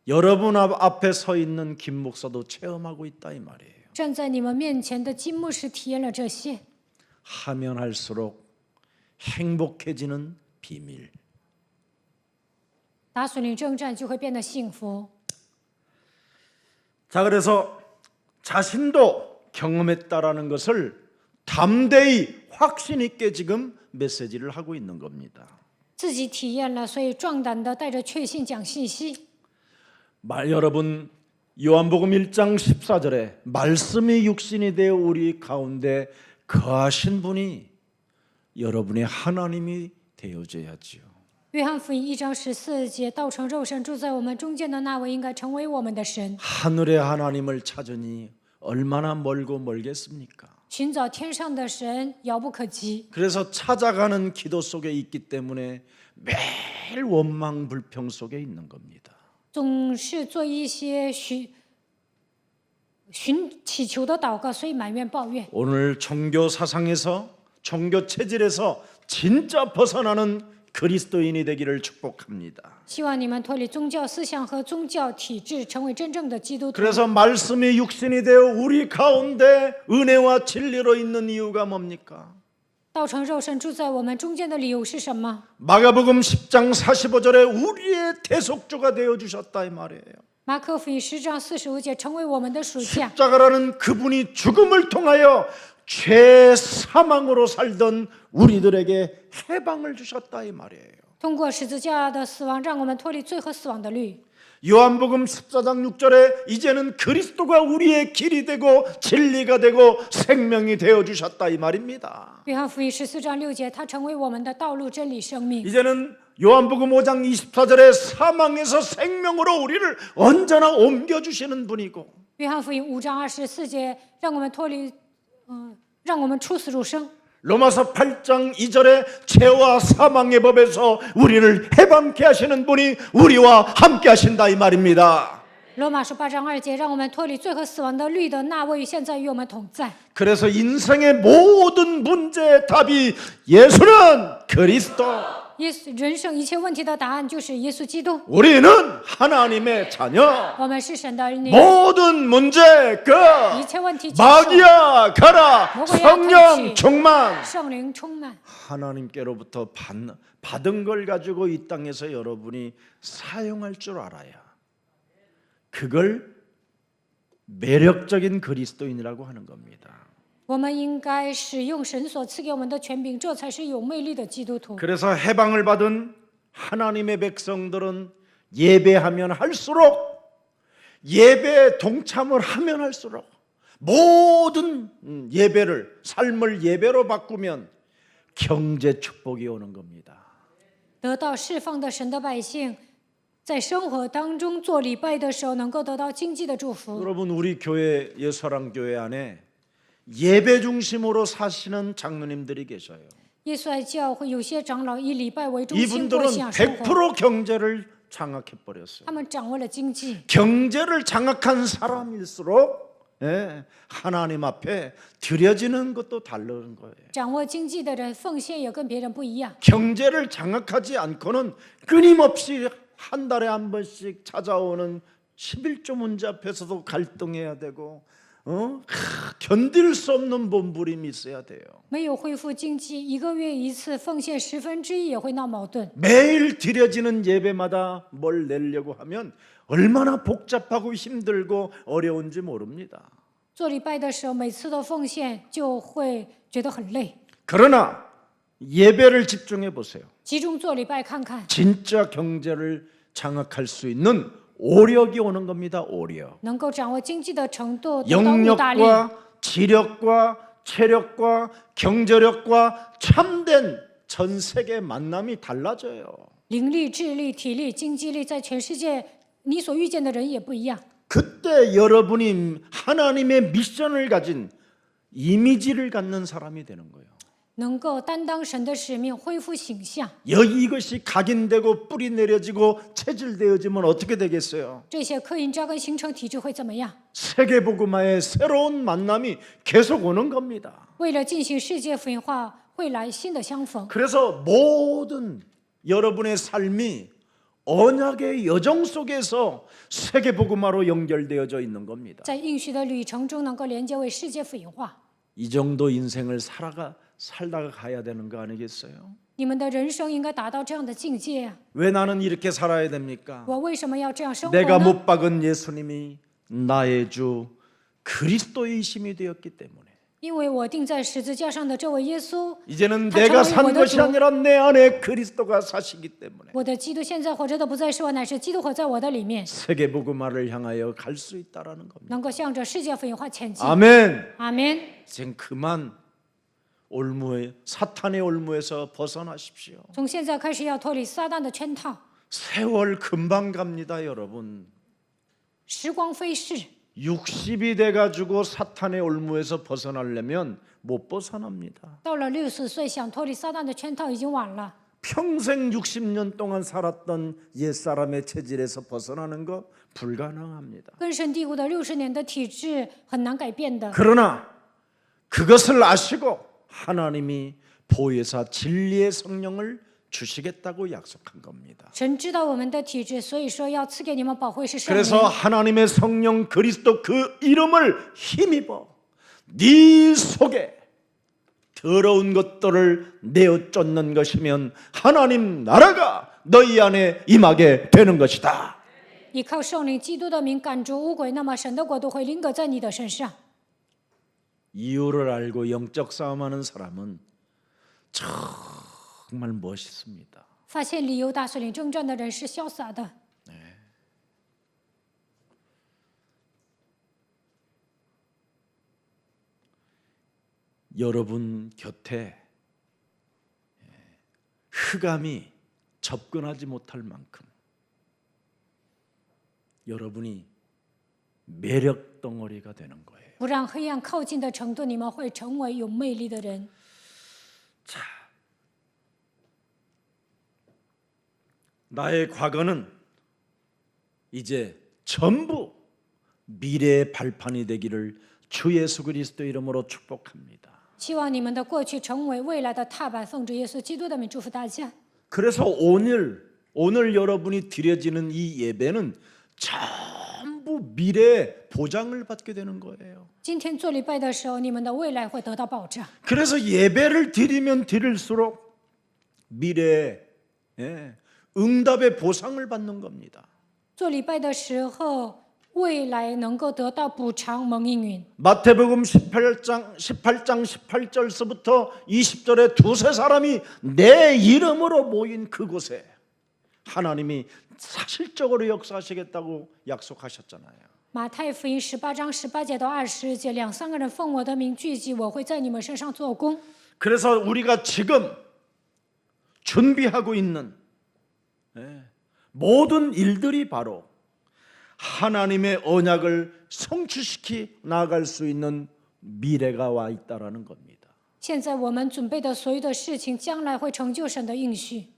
여러분 앞에 서 있는 김 목사도 체험하고 있다 이 말이에요. 站在你们面前的金牧师体验了这些。 하면 할수록 행복해지는 비밀. 打属灵征战就会变得幸福。 자, 그래서 자신도 경험했다라는 것을 담대히 확신 있게 지금 메시지를 하고 있는 겁니다. 自己体验了，所以壮胆的带着确信讲信息。 여러분 요한복음 1장 14절에 말씀이 육신이 되어 우리 가운데 거하신 분이 여러분의 하나님이 되어져야지요. 约翰福音1章14节，道成肉身住在我们中间的那位，应该成为我们的神。 하늘의 하나님을 찾으니 얼마나 멀고 멀겠습니까? 寻找天上的神遥不可及， 그래서 찾아가는 기도 속에 있기 때문에 매일 원망 불평 속에 있는 겁니다. 总是做一些祈求的祷告，所以埋怨抱怨。 오늘 종교 사상에서 종교 체질에서 진짜 벗어나는 그리스도인이 되기를 축복합니다. 希望你们脱离宗教思想和宗教体制，成为真正的基督徒。 그래서 말씀이 육신이 되어 우리 가운데 은혜와 진리로 있는 이유가 뭡니까? 道成肉身住在我们中间的理由是什么？ 마가복음 10장 45절에 우리의 대속주가 되어 주셨다 이 말이에요. 马可福音10章45节，成为我们的属下。 십자가라는 그분이 죽음을 통하여 죄 사망으로 살던 우리들에게 해방을 주셨다 이 말이에요. 通过十字架的死亡，让我们脱离罪和死亡的律。 요한복음 14장 6절에 이제는 그리스도가 우리의 길이 되고 진리가 되고 생명이 되어 주셨다 이 말입니다. 约翰福音14章6节，他成为我们的道路、真理、生命。 이제는 요한복음 5장 24절에 사망에서 생명으로 우리를 언제나 옮겨 주시는 분이고 约翰福音5章24节，让我们脱离，让我们出死入生。 로마서 8장 2절에 죄와 사망의 법에서 우리를 해방케 하시는 분이 우리와 함께 하신다 이 말입니다. 罗马书8章2节，让我们脱离罪和死亡的律的那位，现在与我们同在。 그래서 인생의 모든 문제의 답이 예수는 그리스도. 耶稣人生一切问题的答案就是耶稣基督。 우리는 하나님의 자녀. 我们是神的儿女， 모든 문제 끝. 一切问题结束， 마귀야 가라. 성령 충만. 圣灵充满。 하나님께로부터 받은 걸 가지고 이 땅에서 여러분이 사용할 줄 알아야 그걸 매력적인 그리스도인이라고 하는 겁니다. 我们应该使用神所赐给我们的权柄，这才是有魅力的基督徒。 그래서 해방을 받은 하나님의 백성들은 예배하면 할수록 예배에 동참을 하면 할수록 모든 예배를 삶을 예배로 바꾸면 경제 축복이 오는 겁니다. 得到释放的神的百姓，在生活当中做礼拜的时候，能够得到经济的祝福。 여러분 우리 교회 예수사랑교회 안에 예배 중심으로 사시는 장로님들이 계셔요. 耶稣爱教会有些长老以礼拜为中心过 이분들은 信仰生活， 100% 경제를 장악해 버렸어요. 他们掌握了经济。 경제를 장악한 사람일수록 하나님 앞에 드려지는 것도 다른 거예요. 掌握经济的人奉献也跟别人不一样。 경제를 장악하지 않고는 끊임없이 한 달에 한 번씩 찾아오는 11조 문제 앞에서도 갈등해야 되고 견딜 수 없는 몸부림이 있어야 돼요. 没有恢复经济，1个月一次奉献1/10也会闹矛盾。 매일 드려지는 예배마다 뭘 내려고 하면 얼마나 복잡하고 힘들고 어려운지 모릅니다. 做礼拜的时候，每次的奉献就会觉得很累。 그러나 예배를 집중해 보세요. 集中做礼拜看看， 진짜 경제를 장악할 수 있는 오력이 오는 겁니다. 오력. 能够掌握经济的程度，得到悟大力， 영력과 지력과 체력과 경제력과 참된 전 세계 만남이 달라져요. 灵力、智力、体力、经济力，在全世界你所遇见的人也不一样。 그때 여러분이 하나님의 미션을 가진 이미지를 갖는 사람이 되는 거예요. 能够担当神的使命，恢复形象， 이것이 각인되고 뿌리 내려지고 체질되어지면 어떻게 되겠어요? 这些刻印扎根形成体制会怎么样？ 세계복음화의 새로운 만남이 계속 오는 겁니다. 为了进行世界福音化，会来新的相逢。 그래서 모든 여러분의 삶이 언약의 여정 속에서 세계복음화로 연결되어져 있는 겁니다. 在应许的旅程中，能够连接为世界福音化。 이 정도 인생을 살다가 가야 되는 거 아니겠어요? 你们的人生应该达到这样的境界呀、 왜 나는 이렇게 살아야 됩니까? 我为什么要这样生活 내가 呢？ 못 박은 예수님이 나의 주 그리스도의 힘이 되었기 때문에 因为我钉在十字架上的这位耶稣， 이제는 다 내가 정말 산 이거다, 것이 주. 아니라 내 안에 그리스도가 사시기 때문에 我的基督现在活着的不再是我，乃是基督活在我的里面， 세계복음화를 향하여 갈 수 있다라는 겁니다. 能够向着世界福音化前进。 아멘. 阿门。 이젠 그만 사탄의 올무에서 벗어나십시오. 从现在开始要脱离撒旦的圈套， 세월 금방 갑니다, 여러분. 时光飞逝。 60이 돼가지고 사탄의 올무에서 벗어나려면 못 벗어납니다. 到了60岁，想脱离撒旦的圈套已经晚了。 평생 60년 동안 살았던 옛사람의 체질에서 벗어나는 거 불가능합니다. 根深蒂固的60年的体制很难改变的。 그러나 그것을 아시고 하나님이 보혜사 진리의 성령을 주시겠다고 약속한 겁니다. 神知道我们的体质，所以说要赐给你们保惠师圣灵。 그래서 하나님의 성령 그리스도 그 이름을 힘입어 네 속에 더러운 것들을 내어 쫓는 것이면 하나님 나라가 너희 안에 임하게 되는 것이다. 依靠圣灵基督的名赶逐污鬼，那么神的国度会临格在你的身上。 이유를 알고 영적 싸움하는 사람은 정말 멋있습니다. 发现理由大率领征战的人是潇洒的。 여러분 곁에 흑암이 접근하지 못할 만큼 여러분이 매력 덩어리가 되는 거예요. 不让黑暗靠近的程度，你们会成为有魅力的人。 나의 과거는 이제 전부 미래의 발판이 되기를 주 예수 그리스도 이름으로 축복합니다. 希望你们的过去成为未来的踏板，奉着耶稣基督的名祝福大家。 그래서 오늘 여러분이 드려지는 이 예배는 전부 미래의 보장을 받게 되는 거예요. 今天做礼拜的时候，你们的未来会得到保障。 그래서 예배를 드리면 드릴수록 미래의 응답의 보상을 받는 겁니다. 做礼拜的时候，未来能够得到补偿蒙应允。 마태복음 18장 18절서부터 20절에 두세 사람이 내 이름으로 모인 그곳에 하나님이 사실적으로 역사하시겠다고 약속하셨잖아요. 马太福音18章18节到20节，2、3个人奉我的名聚集，我会在你们身上做工。 그래서 우리가 지금 준비하고 있는 모든 일들이 바로 하나님의 언약을 성취시키 나아갈 수 있는 미래가 와 있다라는 겁니다. 现在我们准备的所有的事情，将来会成就神的应许。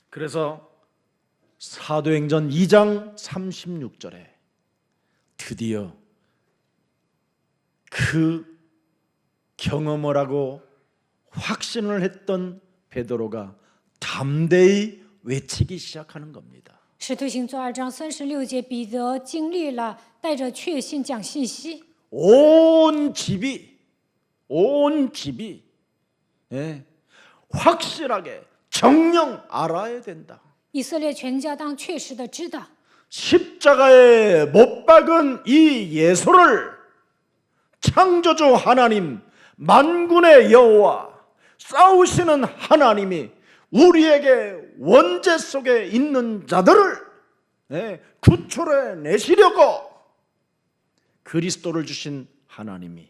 그래서 사도행전 2장 36절에 드디어 그 경험을 하고 확신을 했던 베드로가 담대히 외치기 시작하는 겁니다. 使徒行传2章36节，彼得经历了带着确信讲信息。온 집이 예, 확실하게 정령 알아야 된다. 以色列全家当确实的知道， 십자가에 못 박은 이 예수를 창조주 하나님, 만군의 여호와, 싸우시는 하나님이 우리에게 원죄 속에 있는 자들을 구출해 내시려고 그리스도를 주신 하나님이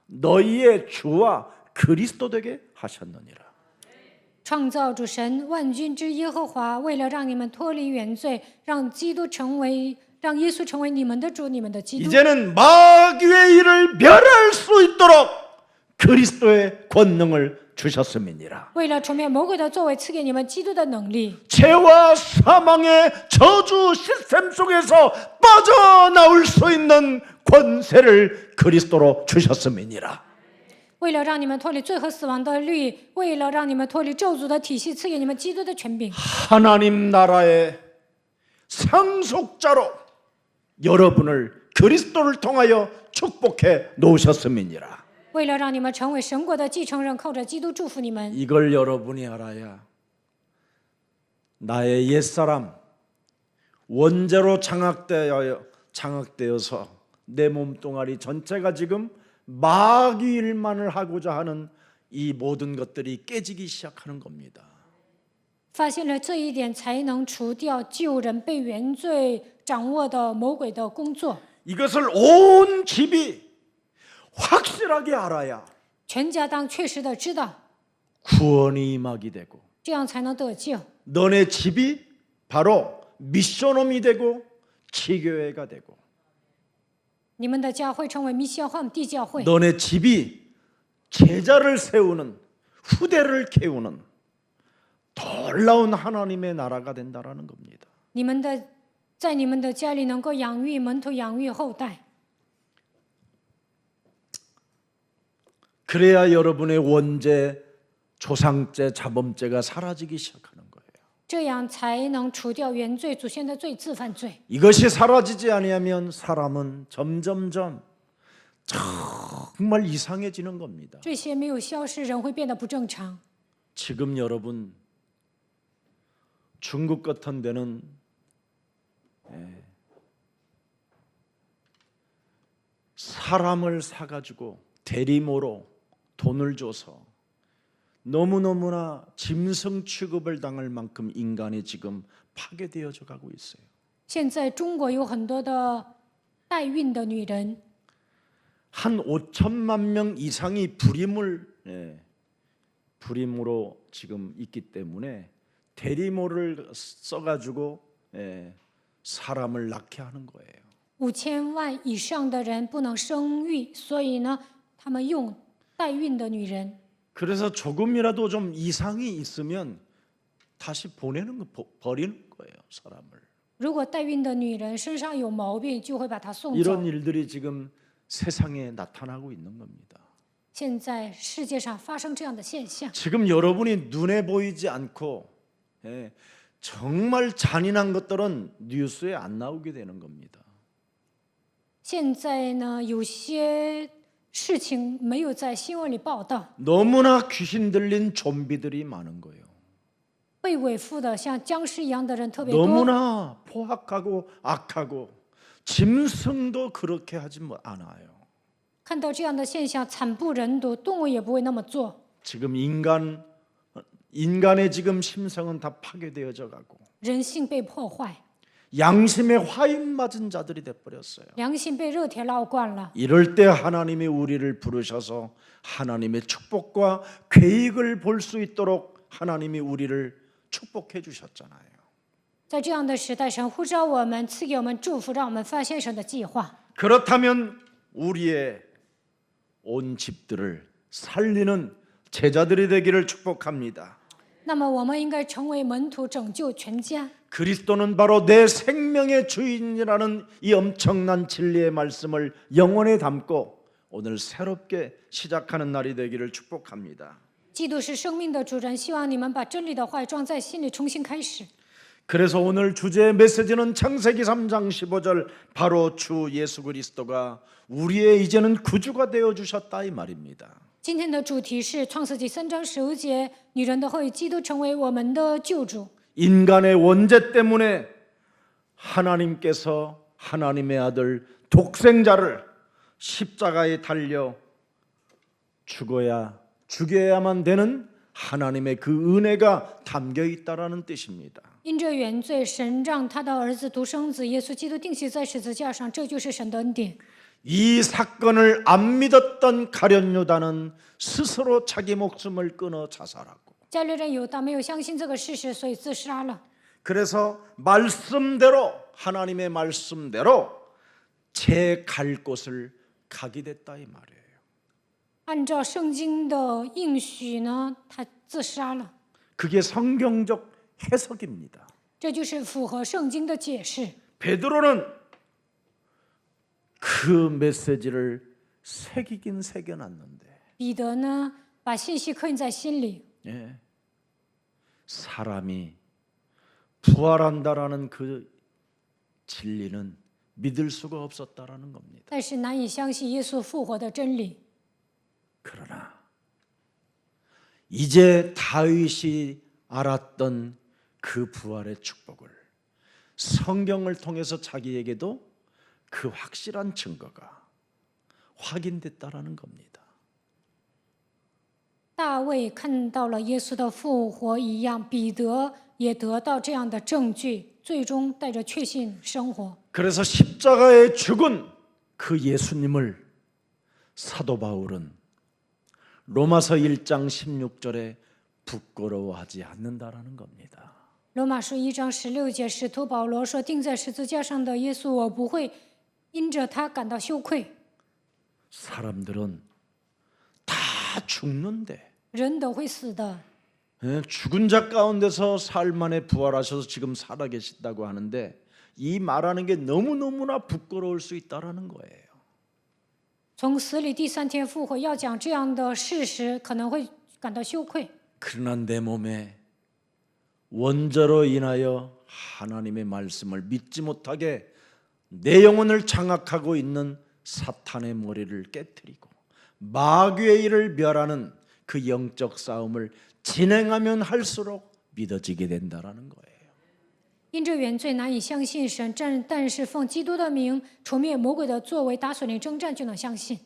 너희의 주와 그리스도 되게 하셨느니라. 创造主神万军之耶和华，为了让你们脱离原罪，让耶稣成为你们的主，你们的基督。 이제는 마귀의 일을 멸할 수 있도록 그리스도의 권능을 주셨음이니라. 为了除灭魔鬼的作为，赐给你们基督的能力。 죄와 사망의 저주 시스템 속에서 빠져나올 수 있는 권세를 그리스도로 주셨음이니라. 为了让你们脱离罪和死亡的律，为了让你们脱离咒诅的体系，赐给你们基督的权柄。 하나님 나라의 상속자로 여러분을 그리스도를 통하여 축복해 놓으셨음이니라. 为了让你们成为神国的继承人，靠着基督祝福你们。 이걸 여러분이 알아야 나의 옛사람 원죄로 장악되어서 내 몸뚱아리 전체가 지금 마귀 일만을 하고자 하는 이 모든 것들이 깨지기 시작하는 겁니다. 发现了这一点，才能除掉旧人被原罪掌握的魔鬼的工作。 이것을 온 집이 확실하게 알아야 全家当确实的知道， 구원이 임하게 되고 这样才能得救。 너네 집이 바로 미션홈이 되고 치교회가 되고 你们的家会成为米西汉地教会， 너네 집이 제자를 세우는 후대를 키우는 놀라운 하나님의 나라가 된다라는 겁니다. 在你们的家里能够养育门徒，养育后代。 그래야 여러분의 원죄, 조상죄, 자범죄가 사라지기 시작하는 거예요. 这样才能除掉原罪、祖先的罪、自犯罪。 이것이 사라지지 아니하면 사람은 점점점 정말 이상해지는 겁니다. 这些没有消失，人会变得不正常。 지금 여러분 중국 같은 데는 사람을 사가지고 대리모로 돈을 줘서 너무너무나 짐승 취급을 당할 만큼 인간이 지금 파괴되어져 가고 있어요. 现在中国有很多的代孕的女人， 한 5천만 명 이상이 불임으로 지금 있기 때문에 대리모를 써가지고 사람을 낳게 하는 거예요. 5000万以上的人不能生育，所以呢，他们用代孕的女人。 그래서 조금이라도 좀 이상이 있으면 다시 버리는 거예요, 사람을. 如果代孕的女人身上有毛病，就会把她送走。 이런 일들이 지금 세상에 나타나고 있는 겁니다. 现在世界上发生这样的现象， 지금 여러분이 눈에 보이지 않고 정말 잔인한 것들은 뉴스에 안 나오게 되는 겁니다. 现在呢，有些事情没有在新闻里报道， 너무나 귀신 들린 좀비들이 많은 거예요. 被伪附的像僵尸一样的人特别多。 너무나 포악하고 악하고 짐승도 그렇게 하지 않아요. 看到这样的现象，惨不忍睹，动物也不会那么做。 지금 인간의 지금 심성은 다 파괴되어져 가고 人性被破坏， 양심에 화인 맞은 자들이 돼 버렸어요. 良心被热铁烙惯了。 이럴 때 하나님이 우리를 부르셔서 하나님의 축복과 계획을 볼 수 있도록 하나님이 우리를 축복해 주셨잖아요. 在这样的时代，神呼召我们，赐给我们祝福，让我们发现神的计划。 그렇다면 우리의 온 집들을 살리는 제자들이 되기를 축복합니다. 那么，我们应该成为门徒，拯救全家。 그리스도는 바로 내 생명의 주인이라는 이 엄청난 진리의 말씀을 영혼에 담고 오늘 새롭게 시작하는 날이 되기를 축복합니다. 基督是生命的主人，希望你们把真理的话装在心里，重新开始。 그래서 오늘 주제의 메시지는 창세기 3장 15절 바로 주 예수 그리스도가 우리의 이제는 구주가 되어 주셨다 이 말입니다. 今天的主题是创世纪3章15节，女人的后裔基督成为我们的救主。 인간의 원죄 때문에 하나님께서 하나님의 아들 독생자를 십자가에 달려 죽여야만 되는 하나님의 그 은혜가 담겨 있다라는 뜻입니다. 因着原罪，神让他的儿子独生子耶稣基督定死在十字架上，这就是神的恩典。 이 사건을 안 믿었던 가룟 유다는 스스로 자기 목숨을 끊어 자살하고 加略人犹大没有相信这个事实，所以自杀了。 그래서 말씀대로 하나님의 말씀대로 제 갈 곳을 가게 됐다 이 말이에요. 按照圣经的应许呢，他自杀了。 그게 성경적 해석입니다. 这就是符合圣经的解释。 베드로는 그 메시지를 새기긴 새겨놨는데 彼得呢，把信息刻印在心里。 예, 사람이 부활한다라는 그 진리는 믿을 수가 없었다라는 겁니다. 但是难以相信耶稣复活的真理。 그러나 이제 다윗이 알았던 그 부활의 축복을 성경을 통해서 자기에게도 그 확실한 증거가 확인됐다라는 겁니다. 大卫看到了耶稣的复活一样，彼得也得到这样的证据，最终带着确信生活。 그래서 십자가에 죽은 그 예수님을 사도 바울은 로마서 1장 16절에 부끄러워하지 않는다라는 겁니다. 罗马书1章16节，使徒保罗说：“钉在十字架上的耶稣，我不会因着他感到羞愧。 사람들은 다 죽는데 人都会死的， 죽은 자 가운데서 사흘 만에 부활하셔서 지금 살아계신다고 하는데 이 말하는 게 너무너무나 부끄러울 수 있다라는 거예요. 从死里第3天复活，要讲这样的事实，可能会感到羞愧。 그러나 내 몸에 원죄로 인하여 하나님의 말씀을 믿지 못하게 내 영혼을 장악하고 있는 사탄의 머리를 깨뜨리고 마귀의 일을 멸하는 그 영적 싸움을 진행하면 할수록 믿어지게 된다라는 거예요. 因着原罪难以相信神，但是奉基督的名除灭魔鬼的作为，打属灵征战就能相信。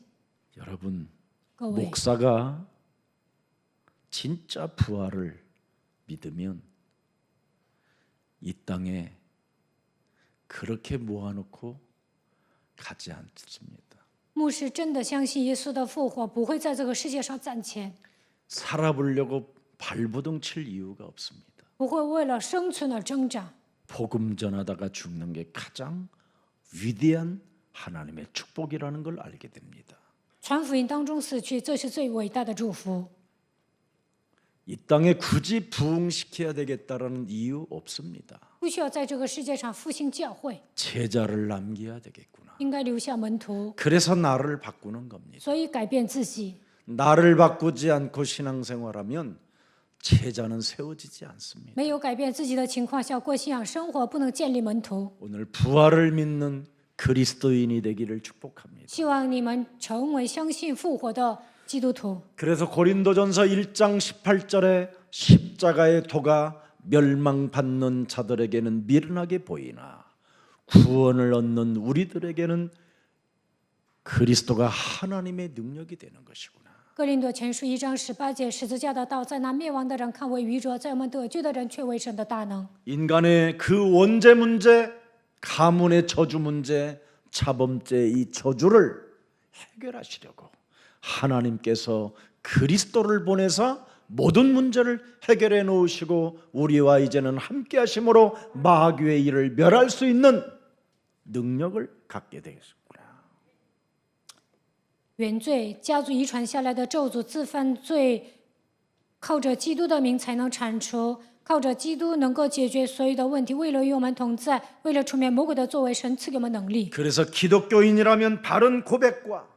여러분, 各位， 목사가 진짜 부활을 믿으면 이 땅에 그렇게 모아놓고 가지 않습니다. 牧师真的相信耶稣的复活，不会在这个世界上暂前， 살아보려고 발버둥 칠 이유가 없습니다. 不会为了生存而挣扎。 복음 전하다가 죽는 게 가장 위대한 하나님의 축복이라는 걸 알게 됩니다. 传福音当中死去，这是最伟大的祝福。 이 땅에 굳이 부흥시켜야 되겠다라는 이유 없습니다. 不需要在这个世界上复兴教会， 제자를 남겨야 되겠구나. 应该留下门徒， 그래서 나를 바꾸는 겁니다. 所以改变自己。 나를 바꾸지 않고 신앙생활하면 제자는 세워지지 않습니다. 没有改变自己的情况下过信仰生活，不能建立门徒。 오늘 부활을 믿는 그리스도인이 되기를 축복합니다. 希望你们成为相信复活的基督徒。 그래서 고린도전서 1장 18절에 십자가의 도가 멸망받는 자들에게는 미련하게 보이나 구원을 얻는 우리들에게는 그리스도가 하나님의 능력이 되는 것이구나. 哥林多前书1章18节，十字架的道在那灭亡的人看为愚拙，在我们得救的人却为神的大能。 인간의 그 원죄 문제, 가문의 저주 문제, 자범죄 이 저주를 해결하시려고 하나님께서 그리스도를 보내서 모든 문제를 해결해 놓으시고 우리와 이제는 함께 하심으로 마귀의 일을 멸할 수 있는 능력을 갖게 되겠습니다. 原罪、家族遗传下来的咒诅、自犯罪，靠着基督的名才能铲除，靠着基督能够解决所有的问题。为了与我们同在，为了除灭魔鬼的作为，神赐给我们能力。 그래서 기독교인이라면 바른 고백과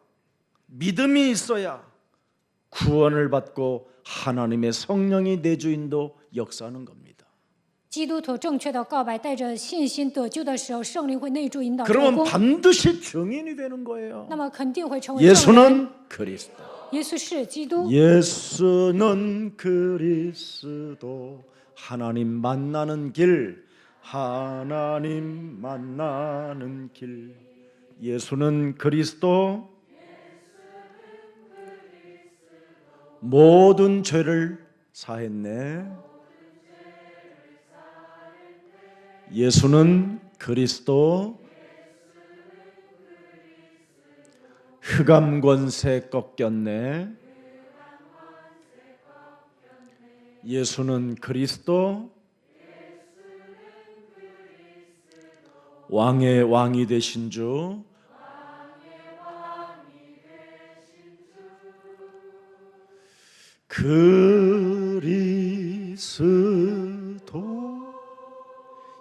믿음이 있어야 구원을 받고 하나님의 성령이 내주인도 역사하는 겁니다. 基督徒正确的告白，带着信心得救的时候，圣灵会内住引导做 그러면 工， 반드시 증인이 되는 거예요. 那么肯定会成为证人。 예수는 그리스도. 耶稣是基督， 예수는 그리스도. 하나님 만나는 길, 하나님 만나는 길. 예수는 그리스도. 모든 죄를 사했네. 예수는 그리스도. 흑암 권세 꺾였네. 예수는 그리스도. 왕의 왕이 되신 주. 그리스도.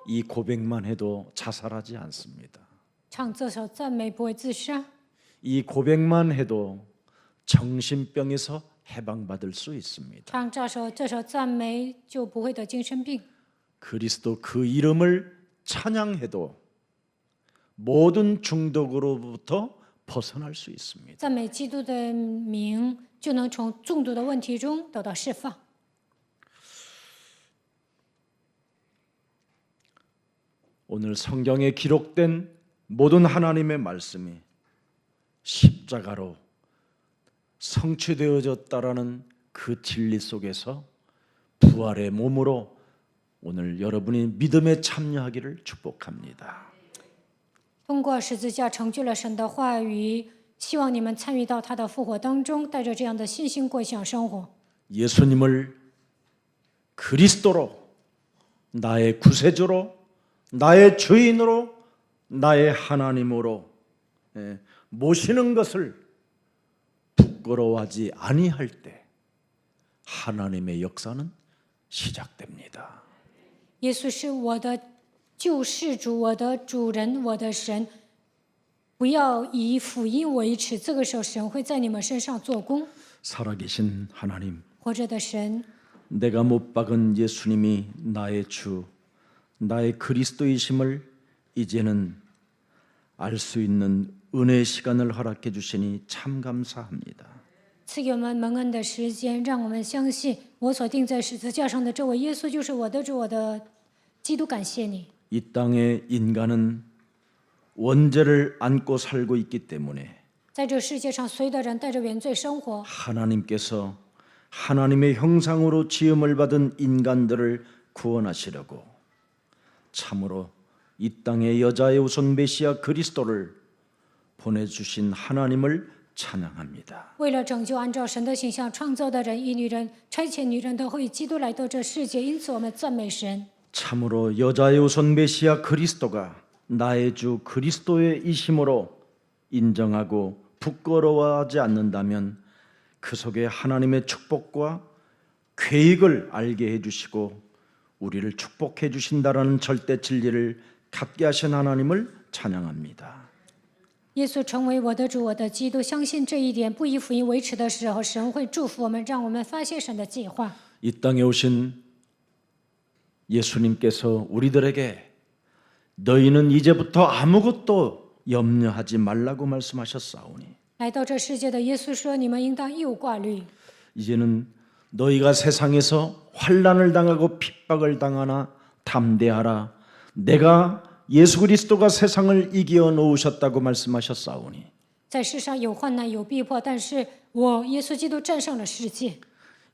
이 고백만 해도 자살하지 않습니다. 唱这首赞美不会自杀， 이 고백만 해도 정신병에서 해방받을 수 있습니다. 唱这首赞美就不会得精神病。 그리스도 그 이름을 찬양해도 모든 중독으로부터 벗어날 수 있습니다. 赞美基督的名，就能从中毒的问题中得到释放。 오늘 성경에 기록된 모든 하나님의 말씀이 십자가로 성취되어졌다라는 그 진리 속에서 부활의 몸으로 오늘 여러분이 믿음에 참여하기를 축복합니다. 通过十字架成就了神的话语，希望你们参与到他的复活当中，带着这样的信心过想生活。 예수님을 그리스도로, 나의 구세주로, 나의 주인으로, 나의 하나님으로 모시는 것을 부끄러워하지 아니할 때 하나님의 역사는 시작됩니다. 耶稣是我的救世主，我的主人，我的神。不要以福音为耻，这个时候神会在你们身上做工。 살아계신 하나님, 活着的神， 내가 못 박은 예수님이 나의 주, 나의 그리스도이심을 이제는 알 수 있는 은혜의 시간을 허락해 주시니 참 감사합니다. 赐给我们蒙恩的时间，让我们相信我所钉在十字架上的这位耶稣就是我的主，我的基督。感谢你。 이 땅의 인간은 원죄를 안고 살고 있기 때문에 在这世界上，所有的人带着原罪生活， 하나님께서 하나님의 형상으로 지음을 받은 인간들을 구원하시려고 참으로 이 땅의 여자의 우선 메시아 그리스도를 보내주신 하나님을 찬양합니다. 为了拯救按照神的形象创造的人，以女人差遣女人的后裔基督来到这世界，因此我们赞美神。 참으로 여자의 우선 메시아 그리스도가 나의 주 그리스도의 이심으로 인정하고 부끄러워하지 않는다면 그 속에 하나님의 축복과 계획을 알게 해주시고 우리를 축복해 주신다라는 절대 진리를 갖게 하신 하나님을 찬양합니다. 耶稣成为我的主，我的基督。相信这一点，不以福音为耻的时候，神会祝福我们，让我们发现神的计划。 이 땅에 오신 예수님께서 우리들에게 너희는 이제부터 아무것도 염려하지 말라고 말씀하셨사오니 来到这世界的耶稣说：“你们应当一无挂虑。 이제는 너희가 세상에서 환난을 당하고 핍박을 당하나 담대하라. 내가 예수 그리스도가 세상을 이겨 놓으셨다고 말씀하셨사오니 在世上有患难有逼迫，但是我耶稣基督战胜了世界。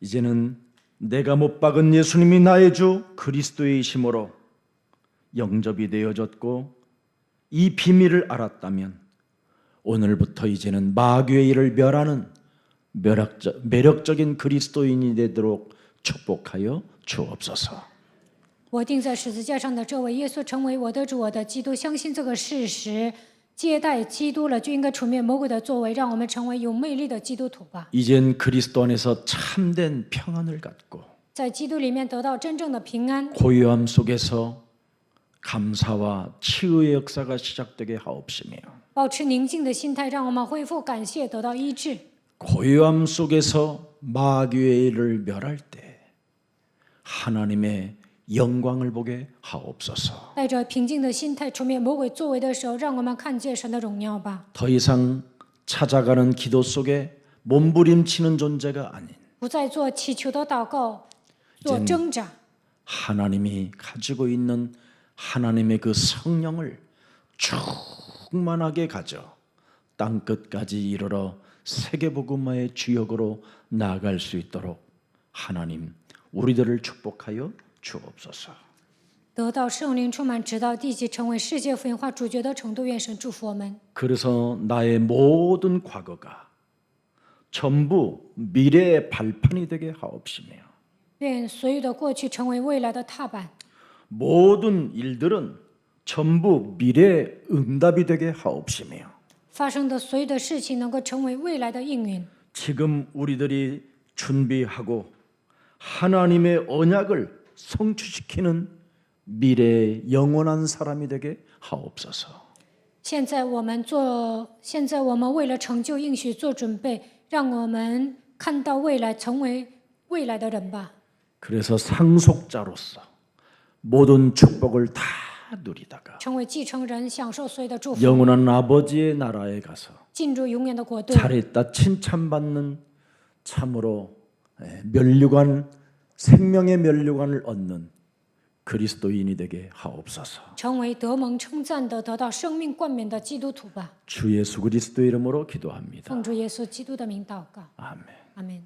이제는 내가 못 박은 예수님이 나의 주 그리스도의 이심으로 영접이 되어졌고 이 비밀을 알았다면 오늘부터 이제는 마귀의 일을 멸하는 매력적인 그리스도인이 되도록 축복하여 주옵소서. 我钉在十字架上的这位耶稣成为我的主，我的基督。相信这个事实，接待基督了，就应该除灭魔鬼的作为，让我们成为有魅力的基督徒吧。 이젠 그리스도 안에서 참된 평안을 갖고 在基督里面得到真正的平安， 고요함 속에서 감사와 치유의 역사가 시작되게 하옵시며 保持宁静的心态，让我们恢复感谢，得到医治。 고요함 속에서 마귀의 일을 멸할 때 하나님의 영광을 보게 하옵소서. 带着平静的心态出面魔鬼作为的时候，让我们看见神的荣耀吧。 더 이상 찾아가는 기도 속에 몸부림치는 존재가 아닌 不再做祈求的祷告，做挣扎， 하나님이 가지고 있는 하나님의 그 성령을 충만하게 가져 땅 끝까지 이르러 세계복음화의 주역으로 나아갈 수 있도록 하나님 우리들을 축복하여 주옵소서. 得到圣灵充满，直到地级，成为世界福音化主角的程度。愿神祝福我们。 그래서 나의 모든 과거가 전부 미래의 발판이 되게 하옵시며 愿所有的过去成为未来的踏板， 모든 일들은 전부 미래의 응답이 되게 하옵시며 发生的所有的事情能够成为未来的应允。 지금 우리들이 준비하고 하나님의 언약을 성취시키는 미래의 영원한 사람이 되게 하옵소서. 现在我们为了成就应许做准备，让我们看到未来，成为未来的人吧。 그래서 상속자로서 모든 축복을 다 누리다가 成为继承人，享受所有的祝福， 영원한 아버지의 나라에 가서 进入永远的国度， 잘했다 칭찬받는 참으로 면류관 생명의 면류관을 얻는 그리스도인이 되게 하옵소서. 成为得蒙称赞的、得到生命冠冕的基督徒吧。 주 예수 그리스도 이름으로 기도합니다. 奉主耶稣基督的名祷告， 아멘. 阿门。